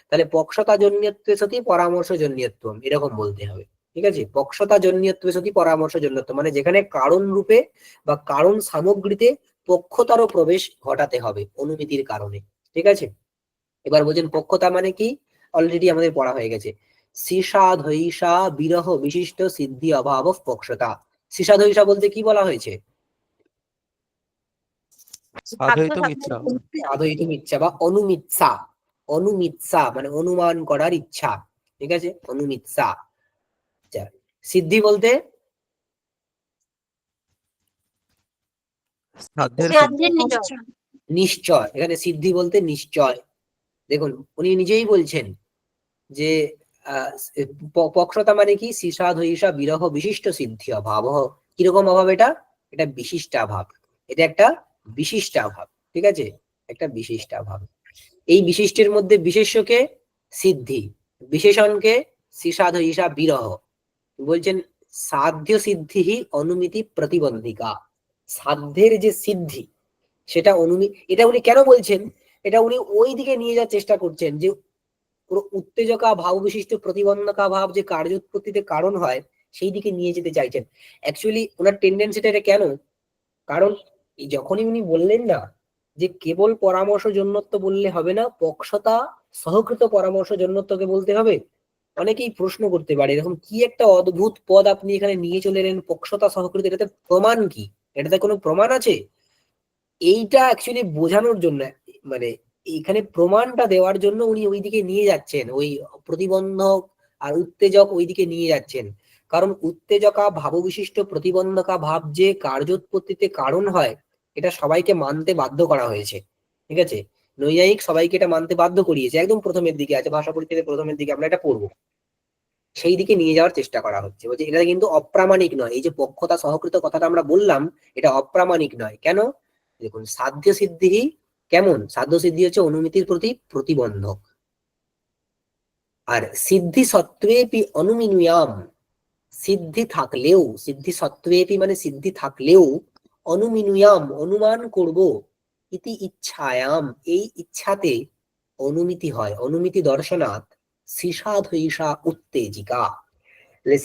S1: তাহলে পক্ষতা জন্যত্ব সতি পরামর্শ জন্যত্ব এরকম বলতে হবে। ঠিক আছে, পক্ষতা জন্যত্ব সতি পরামর্শ জন্যত্ব মানে যেখানে কারণ রূপে বা কারণ সামগ্রীতে পক্ষতারও প্রবেশ ঘটাতে হবে অনুমিতির কারণে। ঠিক আছে, এবার বলছেন পক্ষতা মানে কি, অলরেডি আমাদের পড়া হয়ে গেছে। সিসাধৈষা বিরহ বিশিষ্ট সিদ্ধি অভাব পক্ষতা। সিসাধৈষা বলতে কি বলা হয়েছে?
S2: সাধয়িতুম ইচ্ছা।
S1: সাধয়িতুম ইচ্ছা বা অনুমিৎসা। অনুমিৎসা মানে অনুমান করার ইচ্ছা। ঠিক আছে, অনুমিৎসা। আচ্ছা, সিদ্ধি বলতে
S2: সাধ্যের
S4: সাধ্যের নিশ্চয়।
S1: নিশ্চয়, এখানে সিদ্ধি বলতে নিশ্চয়। দেখুন উনি নিজেই বলছেন যে পক্ষতা মানে কি, সিসাধৈষা বিরহ বিশিষ্ট সিদ্ধি অভাব। কিরকম অভাব এটা? এটা বিশিষ্টাভাব, এটা একটা বিশিষ্টাভাব। ঠিক আছে, একটা বিশিষ্টাভাব। এই বিশিষ্টের মধ্যে বিশেষ্যকে সিদ্ধি, বিশেষণকে সিসাধৈষা বিরহ। বলছেন সাধ্য সিদ্ধি অনুমিতি প্রতিবন্ধিকা। সাধ্যের যে সিদ্ধি সেটা এটা উনি কেন বলছেন? এটা উনি ওই দিকে নিয়ে যাওয়ার চেষ্টা করছেন যে পুরো উত্তেজকা ভাব বিশিষ্ট প্রতিবন্ধকা ভাব যে কার্য উৎপত্তিতে কারণ হয় সেই দিকে নিয়ে যেতে চাইছেন। অ্যাকচুয়ালি ওনার টেন্ডেন্সিটা এটা কেন? কারণ যখনই উনি বললেন না যে কেবল পরামর্শ জন্যত্ব বললে হবে না, পক্ষতা সহকৃত পরামর্শ জন্যত্বকে বলতে হবে, অনেকেই প্রশ্ন করতে পারে এরকম কি একটা অদ্ভুত পদ আপনি এখানে নিয়ে চলে এলেন, পক্ষতা সহকৃত, এটাতে প্রমাণ কি? এটাতে কোনো প্রমাণ আছে? এইটা অ্যাকচুয়ালি বোঝানোর জন্য, মানে এইখানে প্রমাণটা দেওয়ার জন্য উনি ওইদিকে নিয়ে যাচ্ছেন, ওই প্রতিবন্ধক আর উত্তেজক ওইদিকে নিয়ে যাচ্ছেন। কারণ উত্তেজকা ভাববিশিষ্ট প্রতিবন্ধকা ভাব যে কার্যোৎপত্তিতে কারণ হয় এটা সবাইকে মানতে বাধ্য করা হয়েছে। ঠিক আছে, নৈয়ায়িক সবাইকে এটা মানতে বাধ্য করিয়েছে, একদম প্রথমের দিকে আছে, ভাষা পরিচ্ছেদের প্রথমের দিকে আমরা এটা পড়বো। সেই দিকে নিয়ে যাওয়ার চেষ্টা করা হচ্ছে, বলছে এটা কিন্তু অপ্রামাণিক নয়। এই যে পক্ষতা সহকৃত কথাটা আমরা বললাম এটা অপ্রামাণিক নয়। কেন? দেখুন সাধ্য সিদ্ধি কেমন, সাধ্য সিদ্ধি হচ্ছে অনুমিতির প্রতি প্রতিবন্ধক। আর সিদ্ধি সত্ত্বেপি অনুমিনুয়াম, সিদ্ধি থাকলেও, সিদ্ধি সত্ত্বেপি মানে সিদ্ধি থাকলেও, অনুমিনুয়াম অনুমান করব, ইতি ইচ্ছায়াম এই ইচ্ছাতে অনুমিতি হয়, অনুমিতি দর্শনাৎ সীসাধৈষা উত্তেজিকা।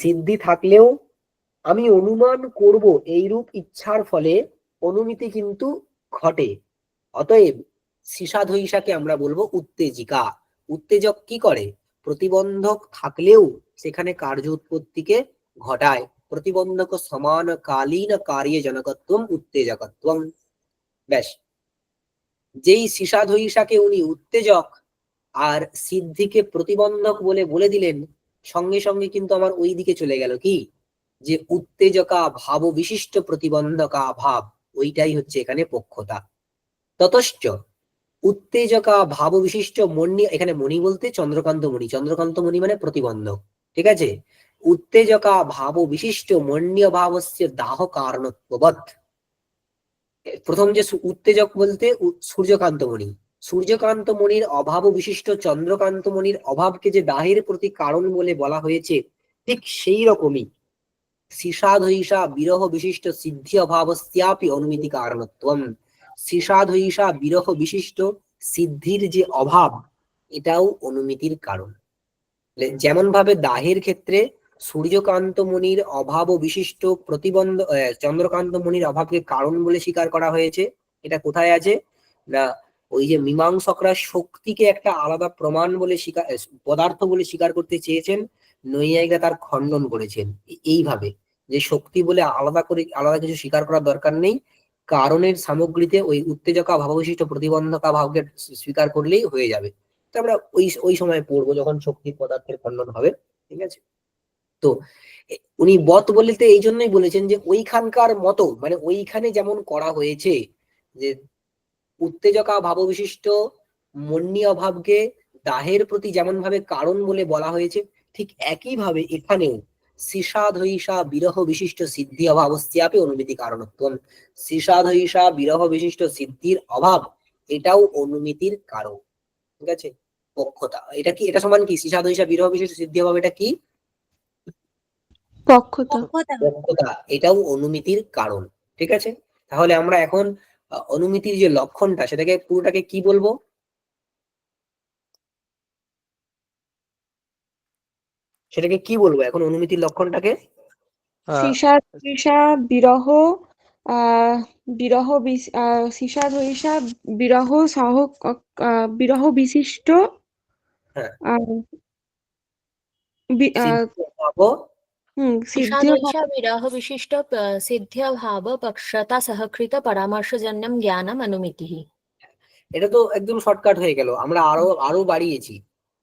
S1: সিদ্ধি থাকলেও আমি অনুমান করব এইরূপ ইচ্ছার ফলে অনুমিতি কিন্তু ঘটে। অতএব সীসাধৈষাকে আমরা বলবো উত্তেজিকা। উত্তেজক কি করে? প্রতিবন্ধক থাকলেও সেখানে কার্য উৎপত্তিকে ঘটায়। প্রতিবন্ধক সমানকালীন কার্যে জনকত্বম উত্তেজকত্বম। ব্যাস, যেই সীসাধৈষাকে উনি উত্তেজক আর সিদ্ধিকে প্রতিবন্ধক বলে দিলেন, সঙ্গে সঙ্গে কিন্তু আমার ওই দিকে চলে গেল কি, যে উত্তেজকা ভাব বিশিষ্ট প্রতিবন্ধকা ভাব, ওইটাই হচ্ছে এখানে পক্ষতা। ততশ্চ উত্তেজকা ভাব বিশিষ্ট মণি, এখানে মণি বলতে চন্দ্রকান্ত মণি, চন্দ্রকান্ত মণি মানে প্রতিবন্ধক, ঠিক আছে। উত্তেজকা ভাব বিশিষ্ট মণ্য ভাবস্য দাহ কারণত্ববৎ। প্রথম যে উত্তেজক বলতে সূর্যকান্ত মণি, সূর্যকান্ত মণির অভাব বিশিষ্ট চন্দ্রকান্ত মণির অভাবকে যে দাহের প্রতি কারণ বলে বলা হয়েছে, ঠিক সেই রকমই সীসাধৈষা বিরহ বিশিষ্ট সিদ্ধি অভাবস্যাপি অনুমিতি কারণত্বম। সীসাধৈষা বিরহ বিশিষ্ট সিদ্ধির যে অভাব, এটাও অনুমিতির কারণ। যেমন ভাবে দাহের ক্ষেত্রে সূর্যকান্ত মুনির অভাব বিশিষ্ট প্রতিবন্ধ চন্দ্রকান্ত মুনির অভাবকে কারণ বলে স্বীকার করা হয়েছে, এটা কোথায় আছে না, ওই যে মীমাংসকরা শক্তিকে একটা আলাদা প্রমাণ বলে স্বীকার, পদার্থ বলে স্বীকার করতে চেয়েছেন, নৈয়ায়িকরা তার খণ্ডন করেছেন এইভাবে, যে শক্তি বলে আলাদা কিছু স্বীকার করার দরকার নেই, কারণের সামগ্রীতে ওই উত্তেজকা ভাব বিশিষ্ট প্রতিবন্ধকা ভাবকে স্বীকার করলেই হয়ে যাবে। তো আমরা ওই সময় পড়বো যখন শক্তি পদার্থের খণ্ডন হবে, ঠিক আছে। তো উনি বত বলতে এই জন্যই বলেছেন যে ওইখানকার মতো, মানে ওইখানে যেমন করা হয়েছে, যে উত্তেজকা ভাব বিশিষ্ট মন্যী অভাবকে দাহের প্রতি যেমন ভাবে কারণ বলে বলা হয়েছে, ঠিক একই ভাবে এখানেও সীসাধৈষা বিরহ বিশিষ্ট সিদ্ধি অভাবস্যাপি অনুমিতি কারণত্ব। সীসাধৈষা বিরহ বিশিষ্ট সিদ্ধির অভাব, এটাও অনুমিতির কারণ, ঠিক আছে। পক্ষতা, এটা কি, এটা সমান কি, সীসাধৈষা বিরহ বিশিষ্ট সিদ্ধি অভাব, এটা কি?
S3: পক্ষতা।
S1: পক্ষতা, এটাও অনুমিতির কারণ, ঠিক আছে। তাহলে আমরা এখন অনুমিতির যে লক্ষণটা, সেটাকে পুরোটাকে কি বলবো? সেটাকে কি বলবো এখন অনুমিতির লক্ষণটাকে?
S3: সীসা বিরহ সীসাধৈষা বিরহ সহ বিরহ বিশিষ্ট
S1: হ্যাঁ,
S3: আহ,
S1: সিদ্ধি অভাব,
S3: সিদ্ধি
S5: ईशादैषा विरह विशिष्ट सिद्ध्यभाव पक्षता सहकृत परामर्शजन्यं ज्ञानम अनुमितिः।
S1: এটা তো একদম শর্টকাট হয়ে গেল, আমরা আরো বাড়িয়েছি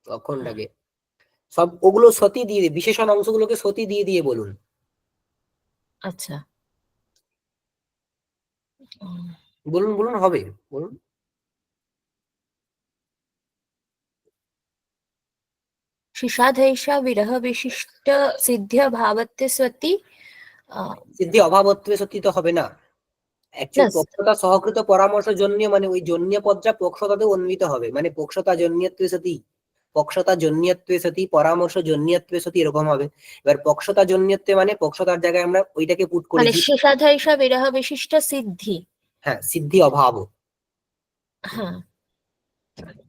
S1: লক্ষণটাকে। সব ওগুলো সতী দিয়ে, বিশেষণ অংশগুলোকে সতী দিয়ে দিয়ে বলুন।
S5: अच्छा।
S1: বলুন বলুন, হবে, বলুন।
S5: शीशादैषा विरह विशिष्ट सिद्ध्यभावत्य सति
S1: সিদ্ধি অভাবত্বে সতী তো হবে না, অ্যাকচুয়ালি
S5: Yes.
S1: পক্ষতা সহকৃত পরামর্শ জন্য, মানে ওই জন্য পদটা পক্ষতাতে অন্বিত হবে, মানে পক্ষতা জন্যত্বে সতী, পক্ষতা জন্যত্বে সতী, পরামর্শ জন্যত্বে সতী, এরকম হবে। এবার পক্ষতা জন্যত্বে মানে পক্ষতার জায়গায় আমরা ওইটাকে পুট
S5: মানে
S1: করেছি,
S5: शीशादैषा विरह विशिष्ट सिद्धि।
S1: হ্যাঁ, সিদ্ধি অভাব।
S5: হ্যাঁ,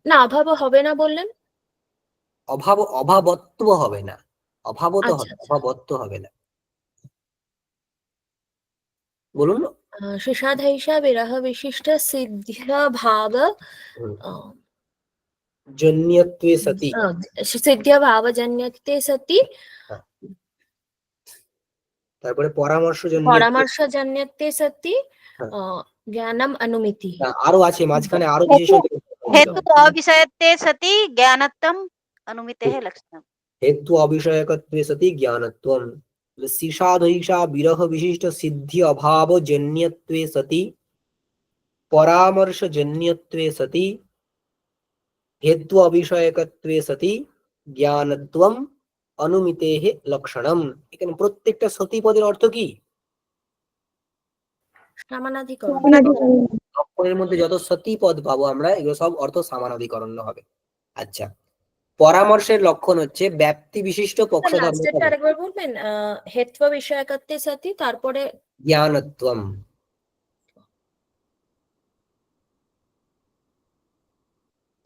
S5: না অভাব হবে না বললেন।
S1: অভাবত্ব হবে না, অভাবত
S5: আচ্ছা
S1: হবে,
S5: আচ্ছা।
S1: অভাবত্ব হবে না, বলুন।
S5: शीशादैषा विरह विशिष्ट सिद्ध्यभाव
S1: জন্যত্বে সতী,
S5: सिद्ध्यभावजन्यते सति
S1: তারপরে পরামর্শ জন্যত্বে,
S5: परामर्शजन्यते सति
S1: হ্যাঁ,
S5: ज्ञानम अनुमिति।
S1: আরো আছে মাঝখানে আরো বিশেষণ।
S6: हेतु अविषयत्वे सति ज्ञानत्वम् अनुमितेः लक्षणम्।
S1: हेतु अविषयकत्वे सति ज्ञानत्वम्। सीसाधैषा विरह विशिष्ट सिद्धि अभाव जन्यत्वे सति परामर्श जन्यत्वे सति हेतु अविषयकत्वे सति ज्ञानत्वम् अनुमितेः लक्षणम्। এখানে প্রত্যেকটা সতী পদের অর্থ কি?
S5: সমানাধিকরণ।
S1: লক্ষণের মধ্যে যত সতী পদ পাবো আমরা, এগুলো সব অর্থ সমানাধিকরণ হবে। আচ্ছা, পরামর্শের লক্ষণ হচ্ছে ব্যাপ্তি বিশিষ্ট পক্ষধর্মতা
S5: লাস্টেরটা আরেকবার বলবেন হেত্ব বিষয়কত্বে সতি তারপরে
S1: জ্ঞানত্বম।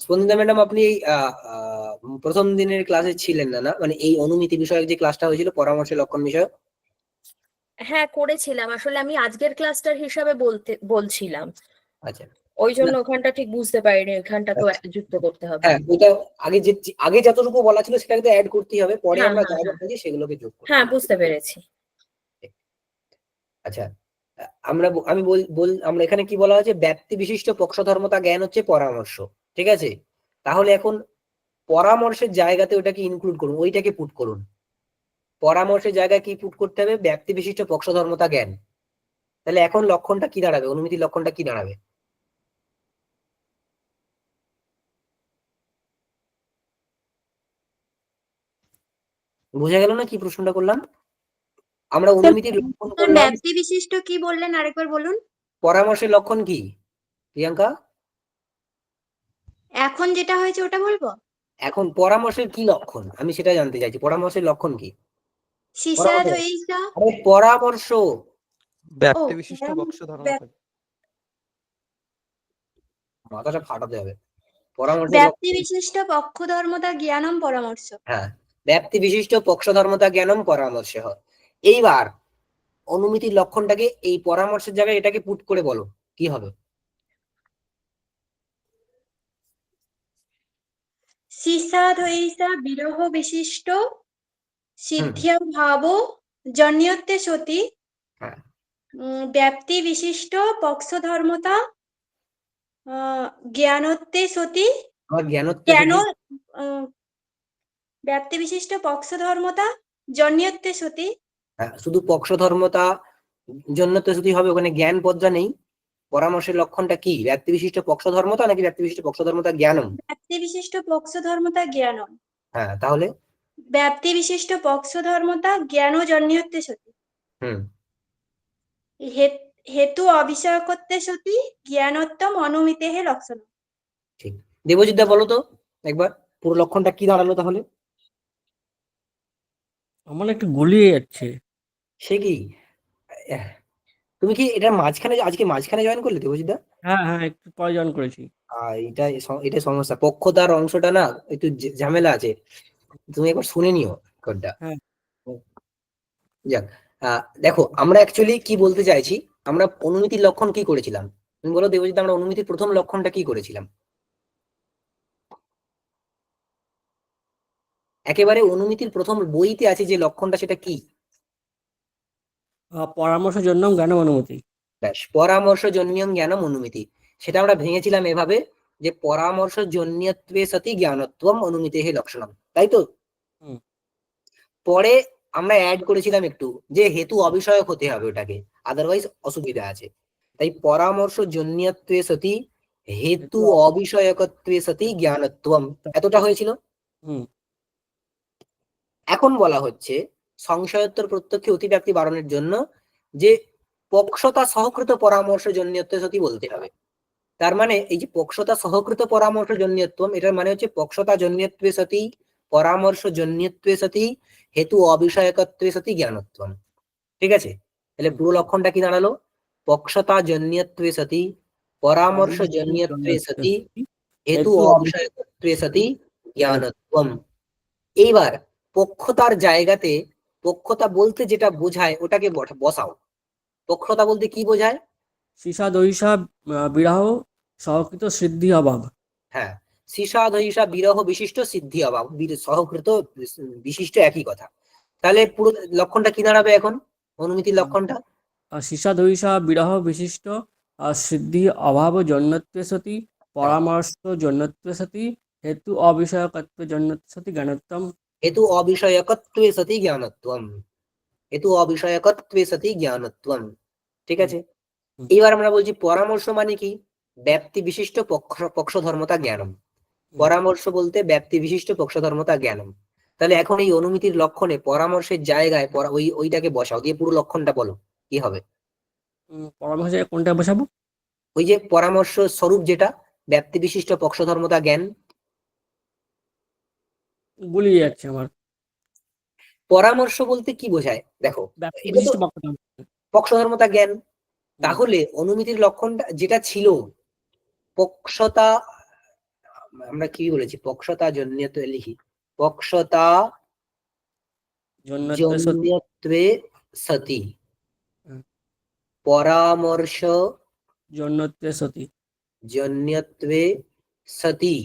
S1: স্পন্দিতা ম্যাডাম, আপনি এই প্রথম দিনের ক্লাসে ছিলেন না, না মানে এই অনুমিতি বিষয়ক যে ক্লাসটা হয়েছিল পরামর্শের লক্ষণ বিষয়?
S5: হ্যাঁ করেছিলাম, আসলে আমি আজকের ক্লাসটার হিসাবে বলছিলাম,
S1: আচ্ছা,
S5: ওই জন্য ওখানটা ঠিক বুঝতে পারিনি, ওখানটাকেও যুক্ত করতে হবে।
S1: হ্যাঁ ওটা আগে যতটুকু বলা ছিল সেটাকে তো অ্যাড করতেই হবে, পরে
S5: হ্যাঁ,
S1: আমরা
S5: হ্যাঁ,
S1: যা
S5: হ্যাঁ।
S1: বলছি সেগুলোকে যোগ করতে
S5: হ্যাঁ
S1: হবে।
S5: বুঝতে পেরেছি।
S1: আচ্ছা, আমরা এখানে কি বলা হয়েছে, ব্যাপ্তি বিশিষ্ট পক্ষধর্মতা জ্ঞান হচ্ছে পরামর্শ, ঠিক আছে? তাহলে এখন পরামর্শের জায়গাতে ওটাকে ইনক্লুড করুন, ওইটাকে পুট করুন। পরামর্শের জায়গায় কি পুট করতে হবে, ব্যাপ্তি বিশিষ্ট পক্ষধর্মতা জ্ঞান। তাহলে এখন লক্ষণটা কি দাঁড়াবে, অনুমিতির লক্ষণটা কি দাঁড়াবে? বোঝা গেল না কি প্রশ্নটা করলাম? আমরা অনুমিতির লক্ষণ করলাম।
S4: ব্যাপ্তি বিশিষ্ট কি বললেন আরেকবার বলুন।
S1: পরামর্শের লক্ষণ কি প্রিয়াঙ্কা?
S4: এখন যেটা হয়েছে ওটা বলবো।
S1: এখন পরামর্শের কি লক্ষণ আমি সেটা জানতে চাইছি, পরামর্শের লক্ষণ কি?
S4: শিশাদ্বৈষা।
S1: আরে পরামর্শ,
S2: ব্যাপ্তি
S4: ও,
S2: বিশিষ্ট
S4: ব্যাপ-
S2: পক্ষধর্মতা।
S1: মাথাটা ফাটাতে হবে। পরামর্শের
S4: ব্যাপ্তি
S1: লক্ষণ,
S4: বিশিষ্ট পক্ষধর্মতা জ্ঞানম পরামর্শ।
S1: হ্যাঁ, ব্যাপ্তি বিশিষ্ট পক্ষধর্মতা জ্ঞানম পরামর্শ। এইবার অনুমিতির লক্ষণটাকে এই পরামর্শের জায়গায় এটাকে পুট করে বলো কি হবে?
S4: শিশাদ্বৈষা বিরহ বিশিষ্ট সিদ্ধিয়া ভাব জন্যতে সতি
S1: হ্যাঁ,
S4: ব্যাপ্তি বিশিষ্ট পক্ষধর্মতা জ্ঞানত্বে সতি
S1: আমার জ্ঞানত্ব
S4: জ্ঞান
S1: সতী,
S4: ব্যাপ্তি বিশিষ্ট পক্ষধর্মতা জন্যতে সতি।
S1: হ্যাঁ, শুধু পক্ষধর্মতা জন্যত্ব সতী হবে, ওখানে জ্ঞান পদটা নেই। পরামর্শের লক্ষণটা কি, ব্যাপ্তি বিশিষ্ট পক্ষধর্মতা নাকি ব্যাপ্তি বিশিষ্ট পক্ষধর্মতা জ্ঞানম?
S4: ব্যাপ্তি বিশিষ্ট পক্ষধর্মতা জ্ঞানম।
S1: হ্যাঁ, তাহলে
S4: ব্যাপ্তি বিশিষ্ট পক্ষধর্মতা জ্ঞান জন্যতে সতি
S1: হুম,
S4: হেতু অবিষয়কত্বে সতি জ্ঞানোত্তম অনুমিতেহে লক্ষণ।
S1: ঠিক। দেবজিৎ দা বলো তো একবার পুরো লক্ষণটা কি দাঁড়ালো তাহলে?
S7: আমার একটু গুলিয়ে যাচ্ছে।
S1: সে কি, আহ, তুমি কি এটা আজকে মাঝখানে জয়েন করলে দেবজিৎ দা?
S7: হ্যাঁ হ্যাঁ, একটু পরে জয়েন করেছি।
S1: এটা সমস্যা, পক্ষতার অংশটা না একটু ঝামেলা আছে, তুমি একবার শুনে নিও কোডটা।
S7: হ্যাঁ।
S1: যাক, দেখো আমরা অ্যাকচুয়ালি কি বলতে চাইছি, আমরা অনুমিতির লক্ষণ কি করেছিলাম তুমি বলো দেবজিৎ, আমরা অনুমিতির প্রথম লক্ষণটা কি করেছিলাম? একেবারে অনুমিতির প্রথম বইতে আছে যে লক্ষণটা, সেটা কি?
S7: পরামর্শের জন্য জ্ঞান অনুমতি।
S1: ব্যাস, পরামর্শজন্যং জ্ঞানম অনুমিতি। সেটা আমরা ভেঙেছিলাম এভাবে যে পরামর্শজন্যত্বে সতি জ্ঞানত্বম অনুমিতেহ লক্ষণম, তাই তো?
S7: হুম।
S1: পরে আমরা অ্যাড করেছিলাম একটু যে হেতু অবিষয়ক হতে হবে ওটাকে, আদারওয়াইজ অসুবিধা আছে। তাই পরামর্শজন্যত্বে সতি হেতু অবিষয়কত্বে সতি জ্ঞানত্বম, এতটা হয়েছিল।
S7: হুম।
S1: এখন বলা হচ্ছে সংশয়োত্তর প্রত্যক্ষে অতিব্যাপ্তি বারণের জন্য যে পক্ষতা সহকৃত পরামর্শ জন্যত্ব সতি বলতে হবে। তার মানে এই যে পক্ষতা সহকৃত পরামর্শ জন্যত্বম, এটার মানে হচ্ছে পক্ষতা জন্যত্বে সতি পরামর্শ জন্যত্বে সতি হেতু অবিষয়কত্বে সতি জ্ঞানত্বম, ঠিক আছে? তাহলে পুরো লক্ষণটা কি দাঁড়ালো, পক্ষতা জন্যত্বে সতি পরামর্শ জন্যত্বে সতি হেতু অবিষয়কত্বে সতি জ্ঞানত্বম। এইবার পক্ষতার জায়গাতে পক্ষতা বলতে যেটা বোঝায় ওটাকে বসাও। পক্ষতা বলতে কি বোঝায়?
S7: শিশাদৈষা বিরাহ সহকৃত সিদ্ধি অভাব।
S1: হ্যাঁ, সীসাধৈষা বিরহ বিশিষ্ট সিদ্ধি অভাব, সহকৃত বিশিষ্ট একই কথা। তাহলে পুরো লক্ষণটা কি দাঁড়াবে এখন, অনুমিতির লক্ষণটা?
S7: শিশাদৈষা বিরাহ বিশিষ্ট সিদ্ধি অভাব জন্যত্বে সতি পরামর্শ জন্যত্বে সতি হেতু অবিষয়কত্বে জন্যত্বে সতি জ্ঞানোত্তম।
S1: হেতু অবিষয়কত্বে সতি জ্ঞানত্বম, হেতু অবিষয়কত্বে সতি জ্ঞানত্বম, ঠিক আছে?
S7: হুম।
S1: এইবার আমরা বলছি পরামর্শ মানে কি, ব্যাপ্তি বিশিষ্ট পক্ষধর্মতা জ্ঞানম। পরামর্শ বলতে ব্যাপ্তি বিশিষ্ট পক্ষধর্মতা জ্ঞানম। তাহলে এখন এই অনুমিতির লক্ষণে পরামর্শের জায়গায় ওইটাকে বসাও, দিয়ে পুরো লক্ষণটা বলো কি হবে।
S7: পরামর্শ কোনটা বসাবো?
S1: ওই যে পরামর্শ স্বরূপ যেটা ব্যাপ্তি বিশিষ্ট পক্ষধর্মতা জ্ঞান,
S7: গুলিয়ে যাচ্ছে আমার।
S1: পরামর্শ বলতে কি বোঝায় দেখো,
S7: ব্যক্তি
S1: এটা তো
S7: বিশিষ্ট পক্ষধর্ম।
S1: পক্ষধর্মতা জ্ঞান। তাহলে অনুমিতির লক্ষণটা যেটা ছিল পক্ষতা, আমরা কি বলেছি, পক্ষতা জন্যত্ব লিখি, পক্ষতা
S7: জন্যত্ব সতি।
S1: জন্যত্বে সতি
S7: হুম।
S1: পরামর্শ
S7: জন্যত্বে সতি।
S1: জন্যত্বে সতি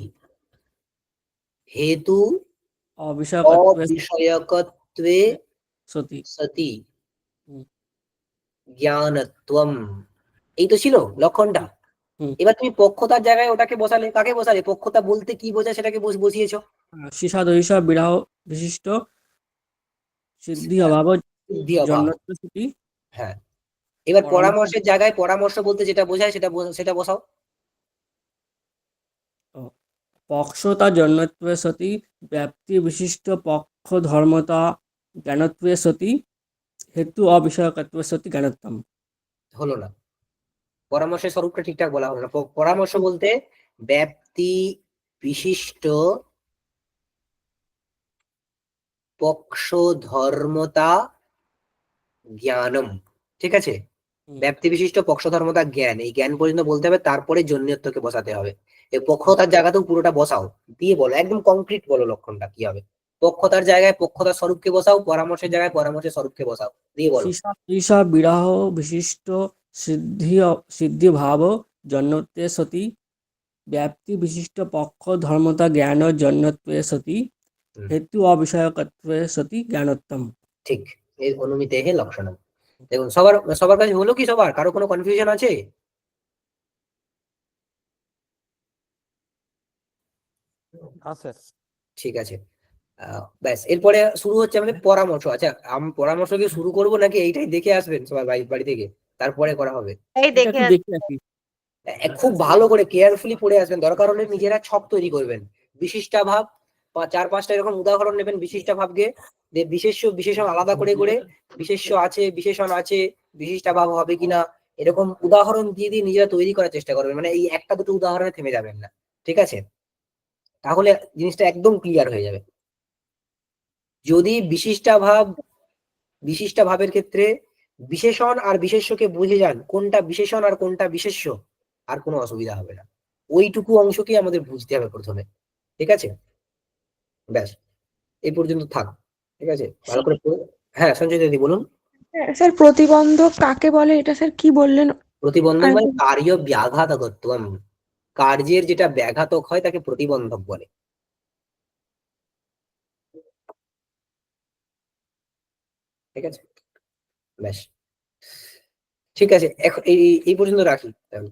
S1: হেতু
S7: অবিষয়কত্বে
S1: অবিষয়কত্বে
S7: সতি।
S1: সতি
S7: হুম।
S1: জ্ঞানত্বম। এই তো ছিল লক্ষণটা।
S7: হুম।
S1: এবার তুমি পক্ষতার জায়গায় ওটাকে বসালে, কাকে বসালে? পক্ষতা বলতে কি বোঝায় সেটাকে বসিয়েছো।
S7: সীসাদৈষ বিরাহ বিশিষ্ট সিদ্ধি অভাব
S1: বুদ্ধি অভাব।
S7: জন্যত্ব সতি।
S1: হ্যাঁ, এবার
S7: পরামর্শ।
S1: পরামর্শের জায়গায় পরামর্শ বলতে যেটা বোঝায় সেটা বসাও।
S7: পক্ষতা জন্যত্বে সতি ব্যাপ্তি বিশিষ্ট পক্ষ ধর্মতা জ্ঞানত্বে সতি হেতু অবিষয়কত্বে সতি জ্ঞানত্বম।
S1: হলো না, পরামর্শের স্বরূপটা ঠিকঠাক বলা হলো না। পরামর্শ বলতে ব্যাপ্তি বিশিষ্ট পক্ষ ধর্মতা জ্ঞানম, ঠিক আছে?
S7: হুম।
S1: ব্যাপ্তি বিশিষ্ট পক্ষ ধর্মতা জ্ঞান, এই জ্ঞান পর্যন্ত বলতে হবে, তারপরে জন্যত্বকে বসাতে হবে। এই পক্ষতার জায়গাতেও পুরোটা বসাও, দিয়ে বলো, একদম কংক্রিট বলো লক্ষণটা কি হবে। পক্ষতার জায়গায় পক্ষতার স্বরূপকে বসাও, পরামর্শের জায়গায় পরামর্শের স্বরূপকে বসাও, দিয়ে বলো।
S7: সীসা বিরাহ বিশিষ্ট সিদ্ধি ভাব জন্যত্বে সতি ব্যাপ্তি বিশিষ্ট পক্ষ ধর্মতা জ্ঞান জন্যত্বে সতি
S1: হুম,
S7: হেতু অবিষয়কত্বে সতি জ্ঞানত্বম।
S1: ঠিক, এই অনুমিতেহে লক্ষণম। দেখুন, সবার সবার কাছে হলো কি? সবার কারো কোনো কনফিউশন আছে?
S2: হ্যাঁ স্যার।
S1: ঠিক আছে, ব্যাস, এরপরে শুরু হচ্ছে আমাদের পরামর্শ। আচ্ছা, পরামর্শ কি শুরু করবো নাকি এইটাই দেখে আসবেন সবাই বাড়ি থেকে, তারপরে করা হবে?
S6: এই
S7: এটা
S6: দেখে
S7: একটু দেখে রাখি।
S1: খুব ভালো করে কেয়ারফুলি পড়ে আসবেন, দরকার হলে নিজেরা ছক তৈরি করবেন। বিশিষ্টাভাব বা 4-5টা এরকম উদাহরণ নেবেন বিশিষ্টাভাবকে, যে বিশেষ্য বিশেষণ আলাদা করে করে, বিশেষ্য আছে, বিশেষণ আছে, বিশিষ্টাভাব হবে কিনা, এরকম উদাহরণ দিয়ে দিয়ে নিজেরা তৈরি করার চেষ্টা করবেন। মানে এই একটা দুটো উদাহরণে থেমে যাবেন না, ঠিক আছে? তাহলে জিনিসটা একদম ক্লিয়ার হয়ে যাবে। যদি বিশিষ্টাভাবের ক্ষেত্রে বিশেষণ আর বিশেষ্যকে বুঝে যান কোনটা বিশেষণ আর কোনটা বিশেষ্য, আর কোনো অসুবিধা হবে না। ওইটুকু অংশকেই আমাদের বুঝতে হবে প্রথমে, ঠিক আছে? ব্যাস, এই পর্যন্ত থাক, ঠিক আছে? ভালো করে হ্যাঁ, সঞ্জয় দিদি বলুন।
S3: স্যার প্রতিবন্ধক কাকে বলে এটা স্যার কি বললেন?
S1: প্রতিবন্ধক
S3: আর
S1: মানে কার্য ব্যাঘাতকত্বম, কার্যের যেটা ব্যাঘাতক হয় তাকে প্রতিবন্ধক বলে, ঠিক আছে? ব্যাস, ঠিক আছে, এখন এই পর্যন্ত রাখি তাহলে।